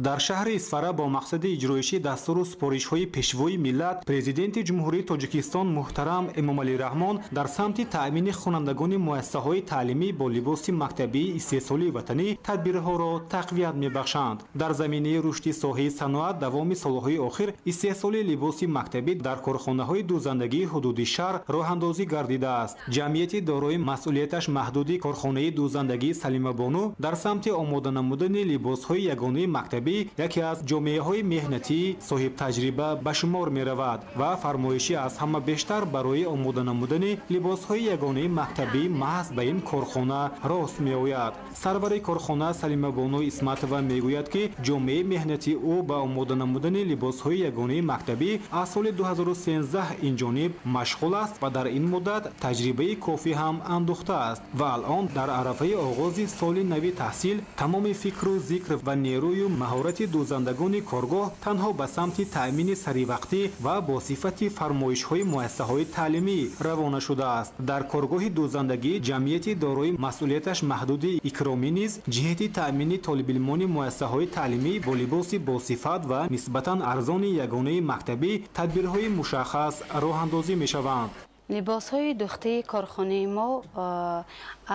дар шаҳри Исфара бо мақсади иҷроиши дастуру супоришҳои пешвои миллат, президенти ҷумҳурии Тоҷикистон муҳтарам Эмомалӣ Раҳмон дар самти таъмини хонандагони муассисаҳои таълимӣ бо либоси мактабии истеҳсолии ватанӣ тадбирҳоро тақвият мебахшанд. дар заминаи рушди соҳаи саноат давоми солҳои охир истеҳсоли либоси мактабӣ дар корхонаҳои дӯзандагии ҳудуди шаҳр роҳандозӣ гардидааст. ҷамъияти дорои масъулияташ маҳдуди корхонаи дӯзандагии Салимабону дар самти омода намудани либосҳои ягонаи мактабӣ яке аз ҷомеаҳои меҳнатӣ соҳибтаҷриба ба шумор меравад ва фармоиши аз ҳама бештар барои омода намудани либосҳои ягонаи мактабӣ маҳз ба ин корхона рост меояд. сарвари корхона Салимабону Исматова мегӯяд ки ҷомеаи меҳнатӣ ӯ ба омода намудани либосҳои ягонаи мактабӣ аз соли 2013 инҷониб машғул аст ва дар ин муддат таҷрибаи кофӣ ҳам андӯхтааст ва алон дар арафаи оғози соли нави таҳсил тамоми фикру зикр ва нерӯю маҳорати дӯзандагони коргоҳ танҳо ба самти таъмини саривақтӣ ва бо сифати фармоишҳои муассисаҳои таълимӣ равона шудааст. дар коргоҳи дӯзандагӣ ҷамъияти дорои масъулияташ маҳдуди икромӣ низ ҷиҳати таъмини толибилмони муассисаҳои таълимӣ бо либоси босифат ва нисбатан арзони ягонаи мактабӣ тадбирҳои мушаххас роҳандозӣ мешаванд. либосҳои духтии корхонаи мо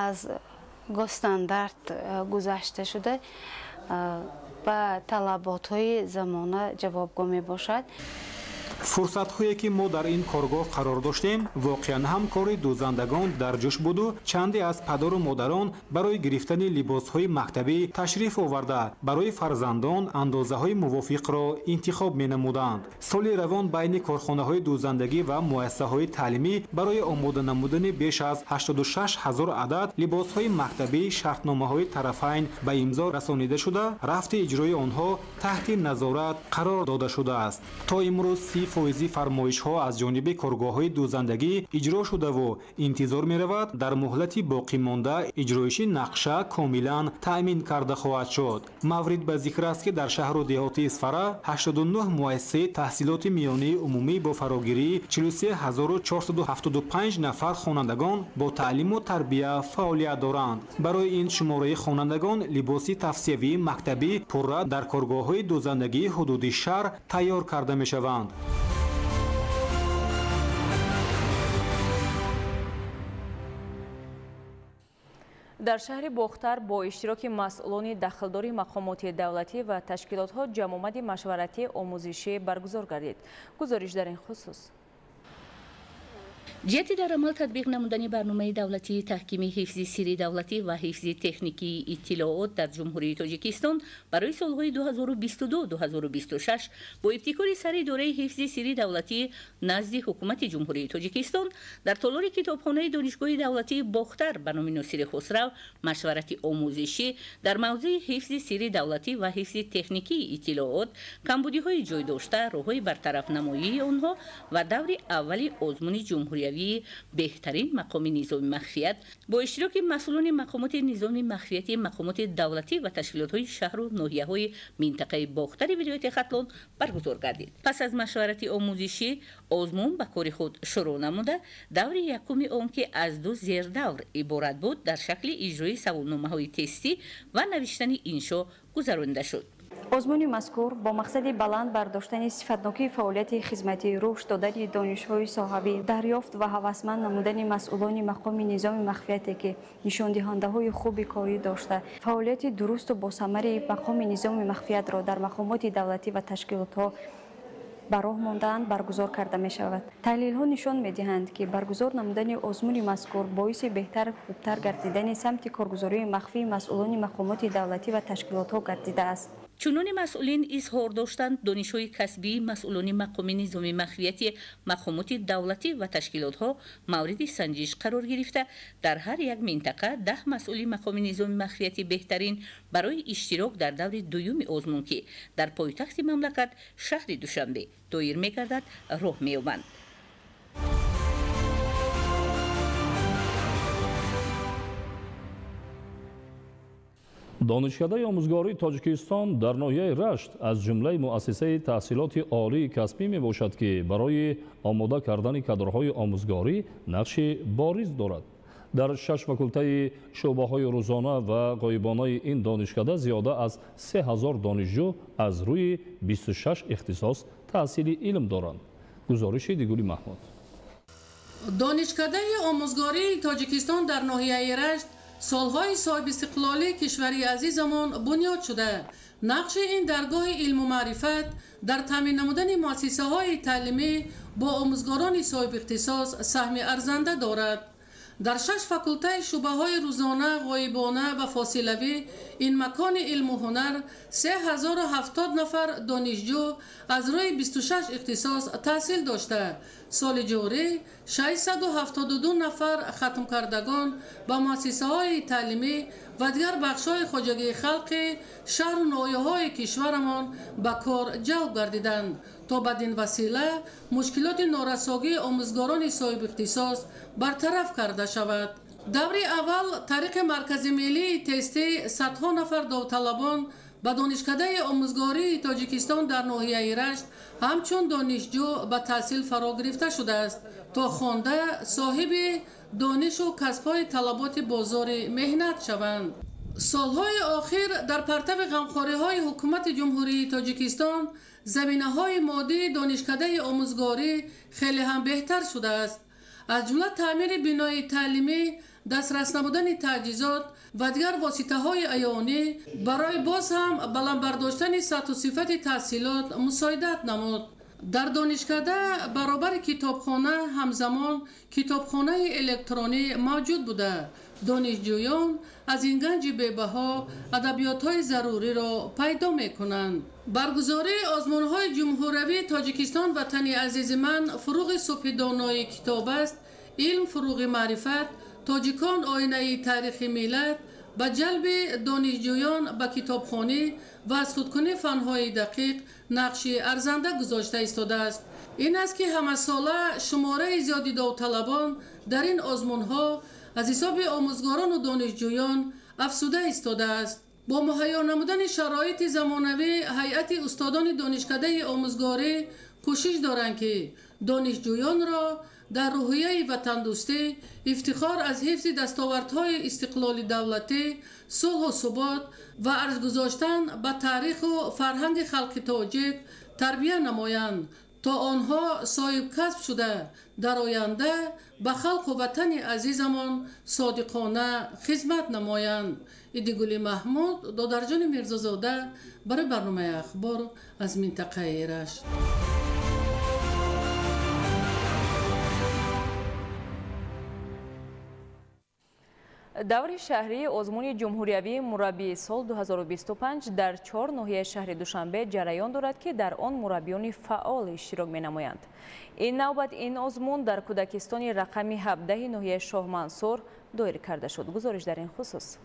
аз гостандард гузашта шуда ба талаботҳои замона ҷавобгӯ мебошад. фурсатҳое ки мо дар ин коргоҳ қарор доштем воқеан ҳам кори дӯзандагон дар ҷӯш буду чанде аз падару модарон барои гирифтани либосҳои мактабӣ ташриф оварда барои фарзандон андозаҳои мувофиқро интихоб менамуданд. соли равон байни корхонаҳои дӯзандагӣ ва муассисаҳои таълимӣ барои омода намудани беш аз 86 000 адад либосҳои мактабӣ шартномаҳои тарафайн ба имзо расонида шуда рафти иҷрои онҳо таҳти назорат қарор дода шудааст. то имрӯз 30% фармоишҳо аз ҷониби коргоҳҳои дӯзандагӣ иҷро шудаву интизор меравад дар муҳлати боқимонда иҷроиши нақша комилан таъмин карда хоҳад шуд. маврид ба зикр аст ки дар шаҳру деҳоти Исфара 89 муассисаи таҳсилоти миёнаи умумӣ бо фарогирии 43475 нафар хонандагон бо таълиму тарбия фаъолият доранд. барои ин шумораи хонандагон либоси тавсиявии мактабӣ пурра дар коргоҳҳои дӯзандагии ҳудуди шаҳр тайёр карда мешаванд. дар шаҳри бохтар бо иштироки масъулони дахлдори мақомоти давлатӣ ва ташкилотҳо ҷамъомади машваратии омӯзишӣ баргузор гардид. гузориш дар ин хусус. ҷиҳати дар амал татбиқ намудани барномаи давлатии таҳкими ҳифзи сирри давлатӣ ва ҳифзи техникии иттилоот дар ҷумҳурии Тоҷикистон барои солҳои 2022-2026 бо ибтикори сари идораи ҳифзи сирри давлатӣ назди ҳукумати ҷумҳурии Тоҷикистон дар толори китобхонаи донишгоҳи давлатии Бохтар ба номи Носири Хусрав машварати омӯзишӣ дар мавзӯи ҳифзи сирри давлатӣ ва ҳифзи техникии иттилоот, камбудиҳои ҷойдошта, роҳҳои бартарафнамоии онҳо ва даври аввали озмуни ҷумҳурӣ جمهوریوی بهترین مقام نظام مخفیت با اشتراک مسئولان مقامات نظام مخفیتی مقامات دولتی و تشکیلات‌های شهر و ناحیه‌های منطقه باختر ولایت ختلان برگزار گردید. پس از مشورت آموزشی آزمون به کار خود شروع نموده، دور یکم آن که از 2 زیردور عبارت بود در شکل اجرای سوالنامه‌های تستی و نوشتن انشا گذرانده شد. آزمون مذکور با مقصد بلند برداشتن صفتناکی فعالیت خدمتی، رشد دادن دانش‌های صاحبی، دریافت و هوسمند نمودن مسئولان مقام نظام مخفیتی که نشان دهنده‌های خوب کاری داشته، فعالیت درست و با ثمر مقام نظام مخفیت را در مقامات دولتی و تشکیلات‌ها براه ماندن برگزار کرده می شود. تحلیل ها نشان می دهند که برگزار نمودن آزمون مذکور باعث بهتر خوبتر گردیدن سمت کارگزاری مخفی مسئولان مقامات دولتی و تشکیلات ها گردیده است. چنان مسئولین اظهار داشتند دانش‌های کسبی مسئولان مقام نظام مخفیتی مقامات دولتی و تشکیلات‌ها مورد سنجش قرار گرفته در هر یک منطقه 10 مسئول مقام نظام مخفیتی بهترین برای اشتراک در دور دوم آزمون که در پایتخت مملکت شهر دوشنبه دایر می‌گردد راه می‌یابند. دانشکده آموزگاری تاجیکستان در ناحیه رشت از جمله مؤسسه تحصیلات عالی کسبی می باشد که برای آماده کردن کادرهای آموزگاری نقش بارز دارد. در 6 فاکولته شعبه‌های روزانه و غایبانه این دانشکده زیاده از 3000 دانشجو از روی 26 اختصاص تحصیلی علم دارند. گزارش دیگولی محمود. دانشکده آموزگاری تاجیکستان در ناحیه رشت سالهای صاحب استقلالی کشوری عزیزمان بنیاد شده. نقش این درگاه علم و معرفت در تامین نمودن مؤسسه های تعلیمی با آموزگاران صاحب اختصاص سهم ارزنده دارد. در 6 فاکولته شعبه های روزانه، غایبانه و فاصلوی این مکان علم و هنر 3070 نفر دانشجو از روی 26 اختصاص تحصیل داشته. سال جاری 672 نفر ختم کردگان با مؤسسه های تعلیمی و دیگر بخش های خواجگی خلق شهر و ناحیه های کشورمان به کار جلب گردیدند تا بدین وسیله مشکلات نارساگی آموزگاران صاحب اختصاص برطرف کرده شود. دور اول طریق مرکز ملی تستی صدها نفر داوطلبان به دانشکده آموزگاری تاجیکستان در ناحیه رشت همچون دانشجو به تحصیل فرا گرفته شده است تا خوانده صاحب دانش و کسب‌های طلبات بازار مهنت شوند. سالهای آخر در پرتو غمخوری‌های حکومت جمهوری تاجیکستان زمینه‌های مادی دانشکده آموزگاری خیلی هم بهتر شده است. از جمله تعمیر بنای تعلیمی، دسترس نمودن تجهیزات و دیگر واسطه‌های عیانی برای باز هم بلند برداشتن سطح و صفت تحصیلات مساعدت نمود. در دانشکده برابر کتابخانه همزمان کتابخانه الکترونی موجود بوده. دانشجویان از این گنج بی‌بها ادبیات‌های ضروری را پیدا می‌کنند. برگزاری آزمون‌های جمهوری تاجیکستان وطن عزیز من فروغ صبح دانای کتاب است. علم فروغ معرفت، تاجیکان آینه تاریخ ملت به جلب دانشجویان به کتابخانه و از خودکنی فن‌های دقیق نقش ارزنده گذاشته ایستاده است. این است که همه ساله شماره زیادی داوطلبان در این آزمون‌ها از حساب آموزگاران و دانشجویان افزوده ایستاده است. با مهیا نمودن شرایط زمانوی هیئت استادان دانشکده آموزگاری کوشش دارند که دانشجویان را در روحیه وطن دوستی، افتخار از حفظ دستاوردهای استقلال دولتی، صلح و ثبات و ارج گذاشتن به تاریخ و فرهنگ خلق تاجیک تربیت نمایند تا آنها صاحب کسب شده در آینده به خلق و وطن عزیزمان صادقانه خدمت نمایند. ایدگولی محمود، دادرجان میرزازاده، برای برنامه اخبار از منطقه رشت. دور شهری آزمون جمهوریوی مربی سال 2025 در 4 ناحیه شهر دوشنبه جریان دارد که در آن مربیان فعال اشتراک می‌نمایند. این نوبت این آزمون در کودکستان رقم 17 ناحیه شاه منصور دایر کرده شد. گزارش در این خصوص.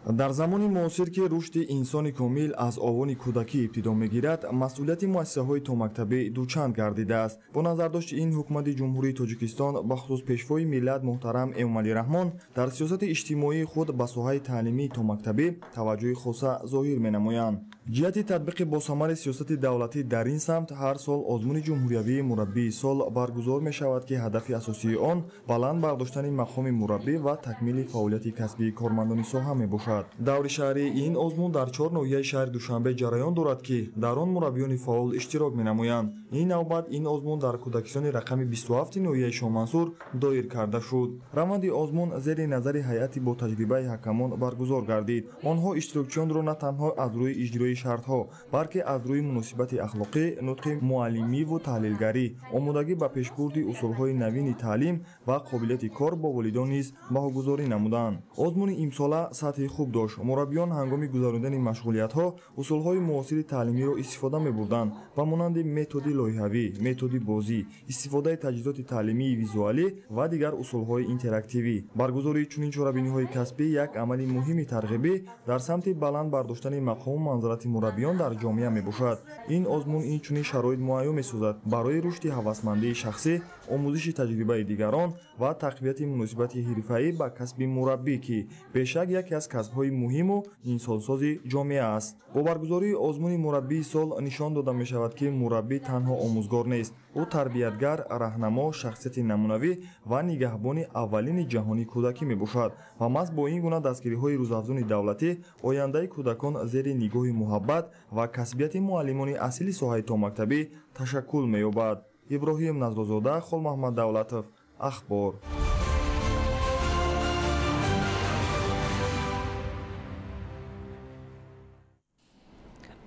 дар замони муосир ки рушди инсони комил аз овони кӯдакӣ ибтидо мегирад, масъулияти муассисаҳои томактабӣ дучанд гардидааст. бо назардошти ин ҳукумати ҷумҳурии тоҷикистон бахусус пешвои миллат муҳтарам Эмомалӣ Раҳмон дар сиёсати иҷтимоии худ ба соҳаи таълимии томактабӣ таваҷҷӯҳи хоса зоҳир менамоянд. ҷиҳати татбиқи босамари сиёсати давлатӣ дар ин самт ҳар сол озмуни ҷумҳуриявии мураббии сол баргузор мешавад ки ҳадафи асосии он баланд бардоштани мақоми мураббӣ ва такмили фаъолияти касбии кормандони соҳа мебошад. даври шаҳрии ин озмун дар 4 ноҳияи шаҳри Душанбе ҷараён дорад ки дар он мураббиёни фаъол иштирок менамоянд. ин навбат ин озмун дар кӯдакистони рақами 27 ноҳияи Шоҳмансур доир карда шуд. раванди озмун зери назари ҳайати бо таҷрибаи ҳакамон баргузор гардид. онҳо иштирокчиёнро на танҳо аз рӯи иҷрои шартҳо, балки аз рӯи муносибати ахлоқӣ, нутқи муаллимиву таҳлилгарӣ, омодагӣ ба пешбурди усулҳои навини таълим ва қобилияти кор бо волидон низ баҳогузорӣ намуданд. озмуни имсола сатҳи хуб дошт. мураббиён ҳангоми гузарондани машғулиятҳо усулҳои муосири таълимиро истифода мебурданд ба монанди методи лоиҳавӣ, методи бозӣ, истифодаи таҷҳизоти таълимии визуалӣ ва дигар усулҳои интерактивӣ. баргузории чунин чорабиниҳои касбӣ як амали муҳими тарғибӣ дар самти баланд бардоштани мақому манзилати мураббиён дар ҷомеа мебошад. ин озмун инчунин шароит муайён месозад барои рушди ҳавасмандии шахсӣ, омӯзиши таҷрибаи дигарон ва тақвияти муносибати ҳирфаӣ ба касби мураббӣ ки бешак яке аз касбҳои муҳиму инсонсози ҷомеа аст. бо баргузории озмуни мураббии сол нишон дода мешавад ки мураббӣ танҳо омӯзгор нест, ӯ тарбиятгар, раҳнамо, шахсияти намунавӣ ва нигаҳбони аввалини ҷаҳонии кӯдакӣ мебошад ва маҳз бо ин гуна дастгириҳои рӯзафзуни давлатӣ ояндаи кӯдакон зери нигоҳи муҳаббат ва касбияти муаллимони асли соҳаи томактабӣ ташаккул меёбад. иброҳим назрозода, Холмаҳмад Давлатов, Ахбор.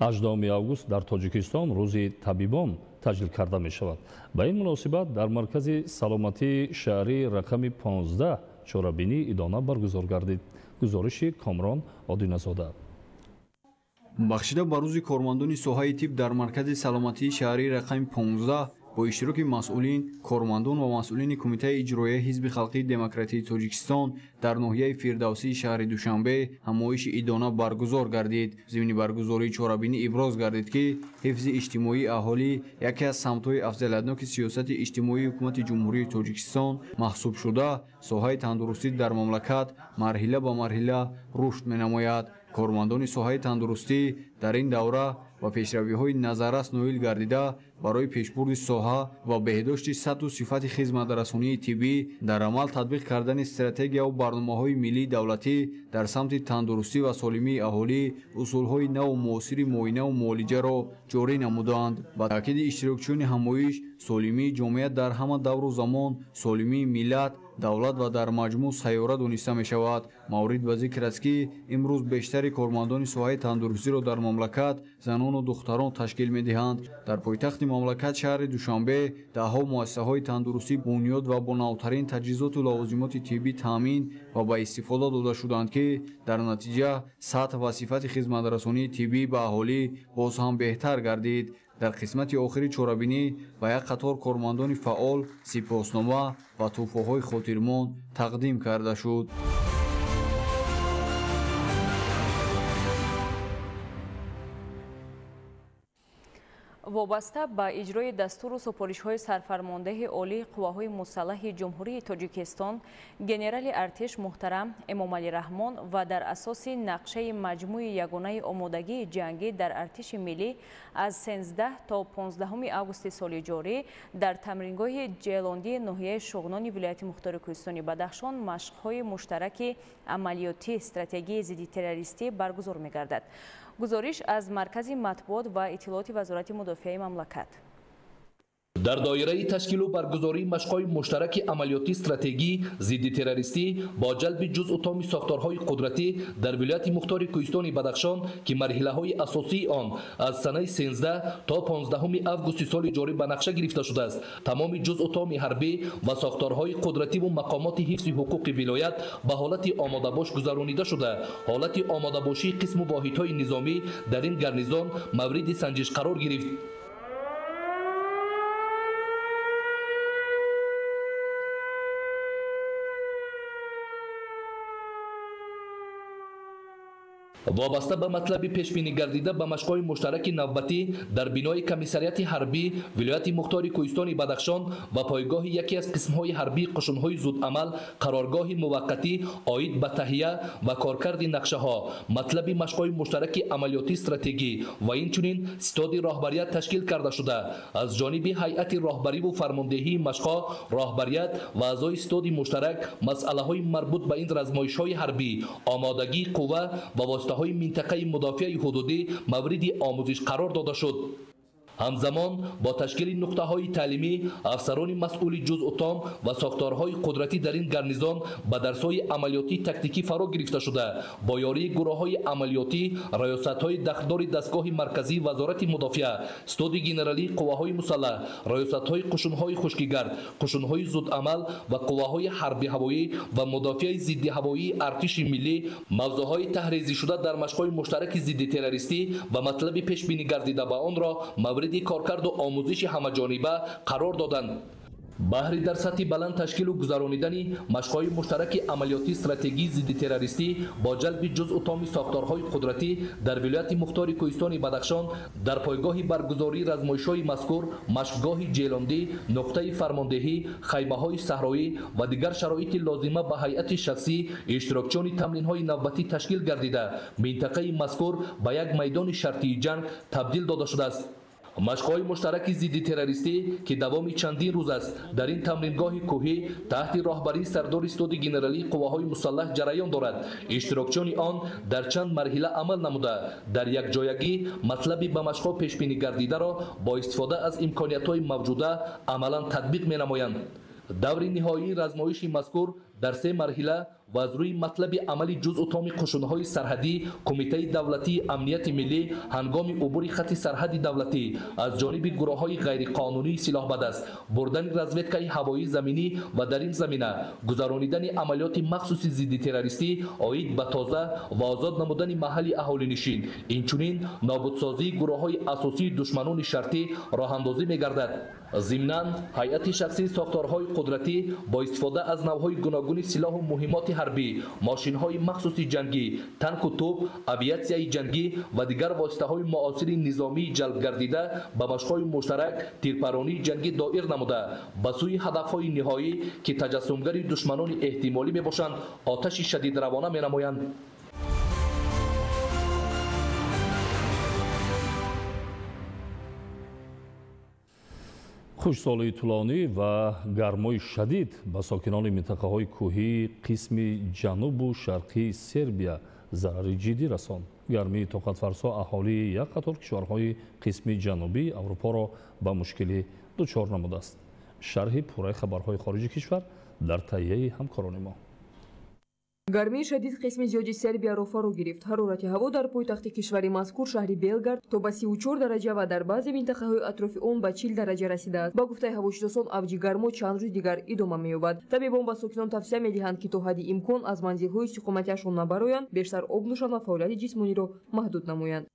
18 август дар Тоҷикистон рӯзи табибон таҷлил карда мешавад. ба ин муносибат дар маркази саломатии шаҳрӣ рақами 15 чорабинӣ идона баргузор гардид. гузориши Комрон Одиназода. бахшида ба рӯзи кормандони соҳаи тиб дар маркази саломатии шаҳрӣ рақами 15 бо иштироки масъулин, кормандон ва масъулини кумитаи иҷроия ҳизби халқии демократии Тоҷикистон дар ноҳияи Фирдавсии шаҳри Душанбе ҳамоиши идона баргузор гардид. зимни баргузории чорабинӣ иброз гардид ки ҳифзи иҷтимоии аҳолӣ яке аз самтҳои афзалиятноки сиёсати иҷтимоии ҳукумати ҷумҳурии Тоҷикистон маҳсуб шуда, соҳаи тандурустӣ дар мамлакат марҳила ба марҳила рушд менамояд. кормандони соҳаи тандурустӣ дар ин давра ба пешравиҳои назаррас ноил гардида барои пешбурди соҳа ва беҳдошти сатҳу сифати хизматрасонии тиббӣ дар амал татбиқ кардани стратегия ва барномаҳои миллии давлатӣ дар самти тандурустӣ ва солимии аҳолӣ усулҳои наву муосири муоинаву муолиҷаро ҷорӣ намуданд. ба таъкиди иштирокчиёни ҳамоиш, солимии ҷомеа дар ҳама давру замон солимии миллат, давлат ва дар маҷмӯъ сайёра дониста мешавад. маврид ба зикр аст ки имрӯз бештари кормандони соҳаи тандурустиро дар мамлакат занону духтарон ташкил медиҳанд. дар пойтахти мамлакат шаҳри Душанбе даҳҳо муассисаҳои тандурустӣ бунёд ва бо навтарин таҷҳизоту лавозимоти тиббӣ таъмин ва ба истифода дода шуданд ки дар натиҷа сатҳ ва сифати хизматрасонии тиббӣ ба аҳолӣ боз ҳам беҳтар гардид. дар қисмати охири чорабинӣ ба як қатор кормандони фаъол сипоснома ва тӯҳфаҳои хотирмон тақдим карда шуд. вобаста ба иҷрои дастуру супоришҳои сарфармондаи олии қувваҳои мусаллаҳи ҷумҳурии Тоҷикистон генерали артиш муҳтарам Эмомалӣ Раҳмон ва дар асоси нақшаи маҷмӯи ягонаи омодагии ҷангӣ дар артиши миллӣ аз 13 то 15 августи соли ҷорӣ дар тамрингоҳи ҷелондии ноҳияи Шуғнони вилояти мухтори Кӯҳистони Бадахшон машқҳои муштараки амалиётӣ стратегияи зидди террористӣ баргузор мегардад. гузориш аз маркази матбуот ва иттилооти вазорати мудофиаи мамлакат. дар доираи ташкилу баргузории машқҳои муштараки амалиёти стратегӣ зидди террористӣ бо ҷалби ҷузъу томи сохторҳои қудратӣ дар вилояти мухтори Кӯҳистони Бадахшон ки марҳилаҳои асосии он аз санаи 13 то 15 августи соли ҷорӣ ба нақша гирифта шудааст, тамоми ҷузъу томи ҳарбӣ ва сохторҳои қудративу мақомоти ҳифзи ҳуқуқи вилоят ба ҳолати омодабош гузаронида шуда, ҳолати омодабошии қисму воҳидҳои низомӣ дар ин гарнизон мавриди санҷиш қарор гирифт. وابسته به مطلب پیشبینی گردیده به مشق‌های مشترک نوبتی در بینای کمیسریات حربی ولایت مختار کوهستان بدخشان و پایگاه یکی از قسم‌های حربی قشون‌های زودعمل قرارگاه موقتی عاید به تهیه و کارکرد نقشه‌ها مطلب مشق‌های مشترک عملیاتی استراتژی و اینچنین ستاد راهبریت تشکیل کرده شده از جانب هیئت راهبری و فرماندهی مشق‌ها راهبریت و اعضای ستاد مشترک مسئله‌های مربوط به این رزمایش‌های حربی آمادگی قوه و های منطقه مدافع حدودی مورد آموزش قرار داده شد. همزمان با تشکیل نقطه های تعلیمی افسران مسئول جزء تام و ساختارهای قدرتی در این گرنیزان به درس های عملیاتی تکتیکی فرا گرفته شده با یاری گروه های عملیاتی ریاست های دستدار دستگاه مرکزی وزارت مدافع ستاد گنرالی قوه های مسلح ریاست های قشون های خشکیگرد قشون های زودعمل و قوه های حربی هوایی و مدافع ضد هوایی ارتش ملی موضوع های تحریزی شده در مشق‌های مشترک ضد تروریستی و مطلب پیش بینی گردیده به آن را مورد کارکرد و آموزش همه‌جانبه قرار دادند. بهر در سطح بلند تشکیل و گذرانیدن مشق‌های مشترک عملیاتی استراتژی ضد تروریستی با جلب جزء تام ساختارهای قدرتی در ولایت مختار کوهستان بدخشان در پایگاه برگزاری رزمایش‌های مذکور مشقگاه جیلاندی نقطه فرماندهی خیمه‌های صحرایی و دیگر شرایط لازمه به هیئت شخصی اشتراکچیان تمرین‌های نوبتی تشکیل گردیده منطقه مذکور به یک میدان شرطی جنگ تبدیل داده شده است. مشق‌های مشترک ضد تروریستی که دوام چندین روز است در این تمرینگاه کوهی تحت راهبری سردار استاد گنرالی قوه‌های مسلح جریان دارد. اشتراکچیان آن در چند مرحله عمل نموده در یک جایگی مطلبی به مشق‌ها پیش بینی گردیده را با استفاده از امکانیت‌های موجوده عملاً تطبیق می‌نمایند. دور نهایی رزمایش مذکور در سه مرحله و از روی مطلب عملی جزء تام قشون‌های سرحدی کمیته دولتی امنیت ملی هنگام عبور خط سرحد دولتی از جانب گروه‌های غیرقانونی سلاح بدست بردن رزمدکای هوایی زمینی و در این زمینه گذرانیدن عملیات مخصوصی ضد تروریستی عاید به تازه و آزاد نمودن محل اهالی نشین اینچنین نابودسازی گروه‌های اساسی دشمنان شرطی راه اندازی می‌گردد. ضمناً هیئت شخصی ساختارهای قدرتی با استفاده از نوع‌های گوناگون سلاح و مهمات حربی، ماشین‌های مخصوصی جنگی، تانک و توپ، آویاسیای جنگی و دیگر واسطه‌های معاصر نظامی جلب گردیده به مشق‌های مشترک تیرپرانی جنگی دایر نموده به سوی هدف‌های نهایی که تجسمگر دشمنان احتمالی میباشند آتش شدید روانه می‌نمایند. خشکسالی طولانی و گرمای شدید به ساکنان منطقه‌های کوهی قسم جنوب و شرقی سربیا ضرر جدی رساند. گرمی طاقت‌فرسا اهالی یک قطار کشورهای قسم جنوبی اروپا را به مشکلی دچار نموده است. شرح پوره خبرهای خارجی کشور در تهیه همکاران ما. гармии шадид қисми зиёди сербияро фаро гирифт. ҳарорати ҳаво дар пойтахти кишвари мазкур шаҳри белгард то ба 34 дараҷа ва дар баъзе минтақаҳои атрофи он ба 40 дараҷа расидааст. ба гуфтаи ҳавошиносон авҷи гармо чанд рӯз дигар идома меёбад. табибон ба сокинон тавсия медиҳанд ки то ҳадди имкон аз манзилҳои истиқоматиашон набароянд, бештар об нӯшанд ва фаъолияти ҷисмониро маҳдуд намоянд.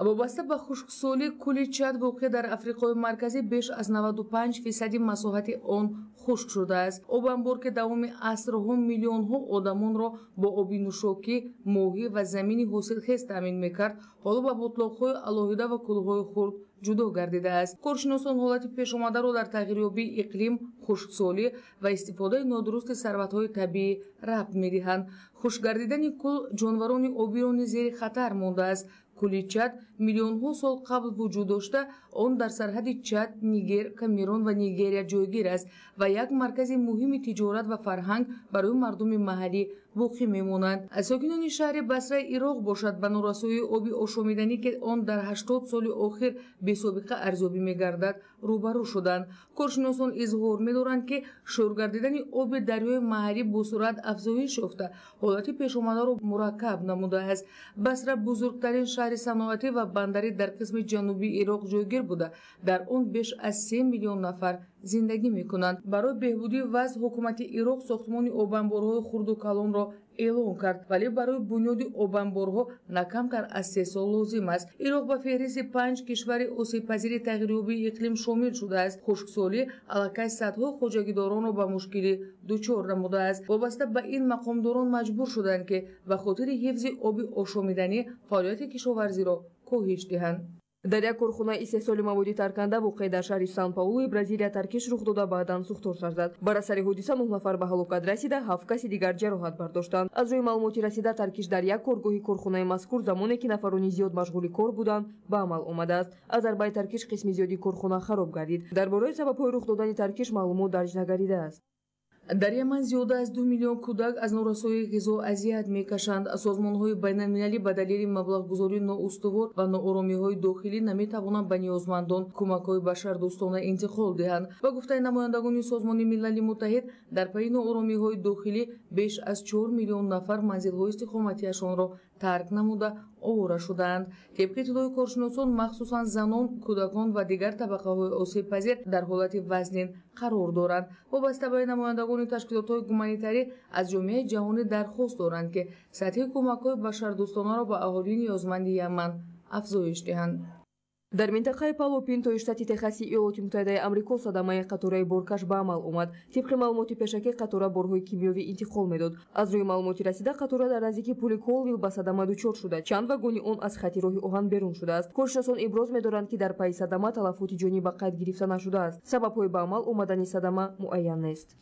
вобаста ба хушксолӣ кӯли чад воқеъ дар африқои марказӣ беш аз 95% масоҳати он хушк шудааст. обанбор ки давоми асрҳо миллионҳо одамонро бо оби нӯшокӣ моҳӣ ва замини ҳосилхез таъмин мекард ҳоло ба ботлоқҳои алоҳида ва кӯлҳои хурд ҷудо гардидааст. коршиносон ҳолати пешомадаро дар тағйирёбии иқлим хушксолӣ ва истифодаи нодурусти сарватҳои табиӣ рабт медиҳанд. хушк гардидани кӯл ҷонварони обиро низ зери хатар мондааст. кӯли чад миллионҳо сол қабл вуҷуд дошта он дар сарҳади чад нигер камерун ва нигерия ҷойгир аст ва як маркази муҳими тиҷорат ва фарҳанг барои мардуми маҳаллӣ боқӣ мемонанд. сокинони шаҳри басраи ироқ бошад ба норасоии оби ошомиданӣ ки он дар 80 соли охир бесобиқа арзёбӣ мегардад рӯбарӯ шуданд. коршиносон изҳор медоранд ки шӯргардидани оби дарёи маҳаллӣ бо суръат афзоиш ёфта ҳолати пешомадаро мураккаб намудааст. басра бузургтарин шаҳри саноатӣ ва бандарӣ дар қисми ҷанубии ироқ ҷойгир буда дар он беш аз 3 миллион нафар زندگی میکنند. برای بهبودی وضع حکومت عراق ساختمان آبانبارهای خرد و کلان را اعلام کرد، ولی برای بنیاد آبانبارها نه کمتر از 3 سال لازم است. عراق به فهرست 5 کشور آسیب‌پذیر تغییریابی اقلیم شامل شده است. خشکسالی علاقه صدها خواجگیداران را به مشکل دچار نموده است. وابسته به این مقامداران مجبور شدند که به خاطر حفظ آب آشامیدنی فعالیت کشاورزی را کاهش دهند. در یک کارخانه استحصال مواد ترکنده واقع در شهر سان پاولو برزیلیا ترکش رخ داده بعداً سوختور سر زد. بر اثر حادثه 9 نفر به هلاکت رسیده، 7 کس دیگر جراحت برداشتند. از روی معلوماتی رسیده ترکش در یک کارگاه کارخانه مذکور زمانی که نفرانی زیاد مشغول کار بودند به عمل آمده است. از ضربه ترکش قسم زیادی کارخانه خراب گردید. درباره سبب‌های رخ دادن ترکش معلومات درج نگردیده است. در یمن زیاده از 2 میلیون کودک از نورسایی غذا اذیت میکشند. سازمان‌های بین‌المللی به دلیل مبلغ‌گذاری نااستوار و ناآرامی‌های داخلی نمی‌توانند به نیازمندان کمک‌های بشردوستانه انتقال دهند. با گفته نمایندگان سازمان ملل متحد، در پی ناآرامی‌های داخلی بیش از 4 میلیون نفر منزل‌های استقامتیشان را ترک نموده آواره شدند. طبق اطلاع کارشناسان، مخصوصاً زنان، کودکان و دیگر طبقه‌های آسیب‌پذیر در حالت وزنین قرار دارند. وابسته به نمایندگان تشکیلات‌های گومانیتری از جامعه جهانی درخواست دارند که سطح کمک‌های بشردوستانه را به اهالی نیازمند یمن افزایش دهند. در منطقه پالوپین تو штати تخاسی ایالات متحده آمریکا صدمه قطار بارکش به عمل آمد. طبق معلومات پیشکی قطار بارهای کیمیایی انتقال میداد. از روی معلومات رسیده قطار در نزدیکی پل کولویل به صدمه دچار شده. چند واگن آن از خط راه آهن بیرون شده است. کارشناسان ابراز می‌دارند که در پی صدمه تلفات جانی به قید گرفته نشده است. سبب‌های به عمل آمدن صدمه معین نیست.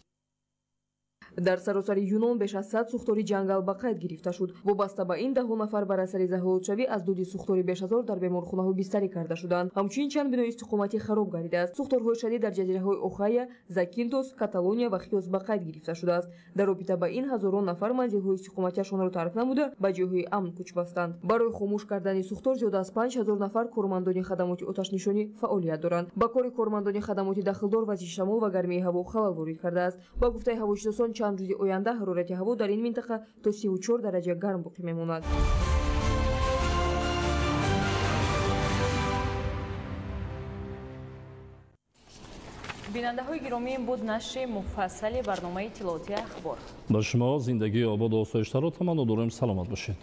در سراسر یونان بیش از 100 سوختاری جنگل به قید گرفته شد. وابسته به این 10 نفر بر اثر زهرشوی از دود سوختاری بیش از 1000 در بیمارخانه‌ها بستری کرده شدند. همچنین چند بنای استقامتی خراب گردیده است. سوختارهای شدید در جزیره‌های اوخایا، زاکینتوس، کاتالونیا و خیوس به قید گرفته شده است. در رابطه با این هزاران نفر منزل‌های استقامتیشان را ترک نموده به جاهای امن کوچ بستند. برای خاموش کردن سوختار زیاد از 5000 نفر کارمندان خدمات آتش‌نشانی فعالیت دارند. با کار کارمندان خدمات داخلدار وضع شمال و گرمی هوا خلل وارد کرده است. با گفته هواشناسان چند روز آینده حرارت هوا در این منطقه تا 34 درجه گرم باقی میماند. بیننده های گرامی، این بود نشر مفصل برنامه اطلاعاتی اخبار. با شما زندگی آباد و آسایش‌تر را تمنا داریم. سلامت باشید.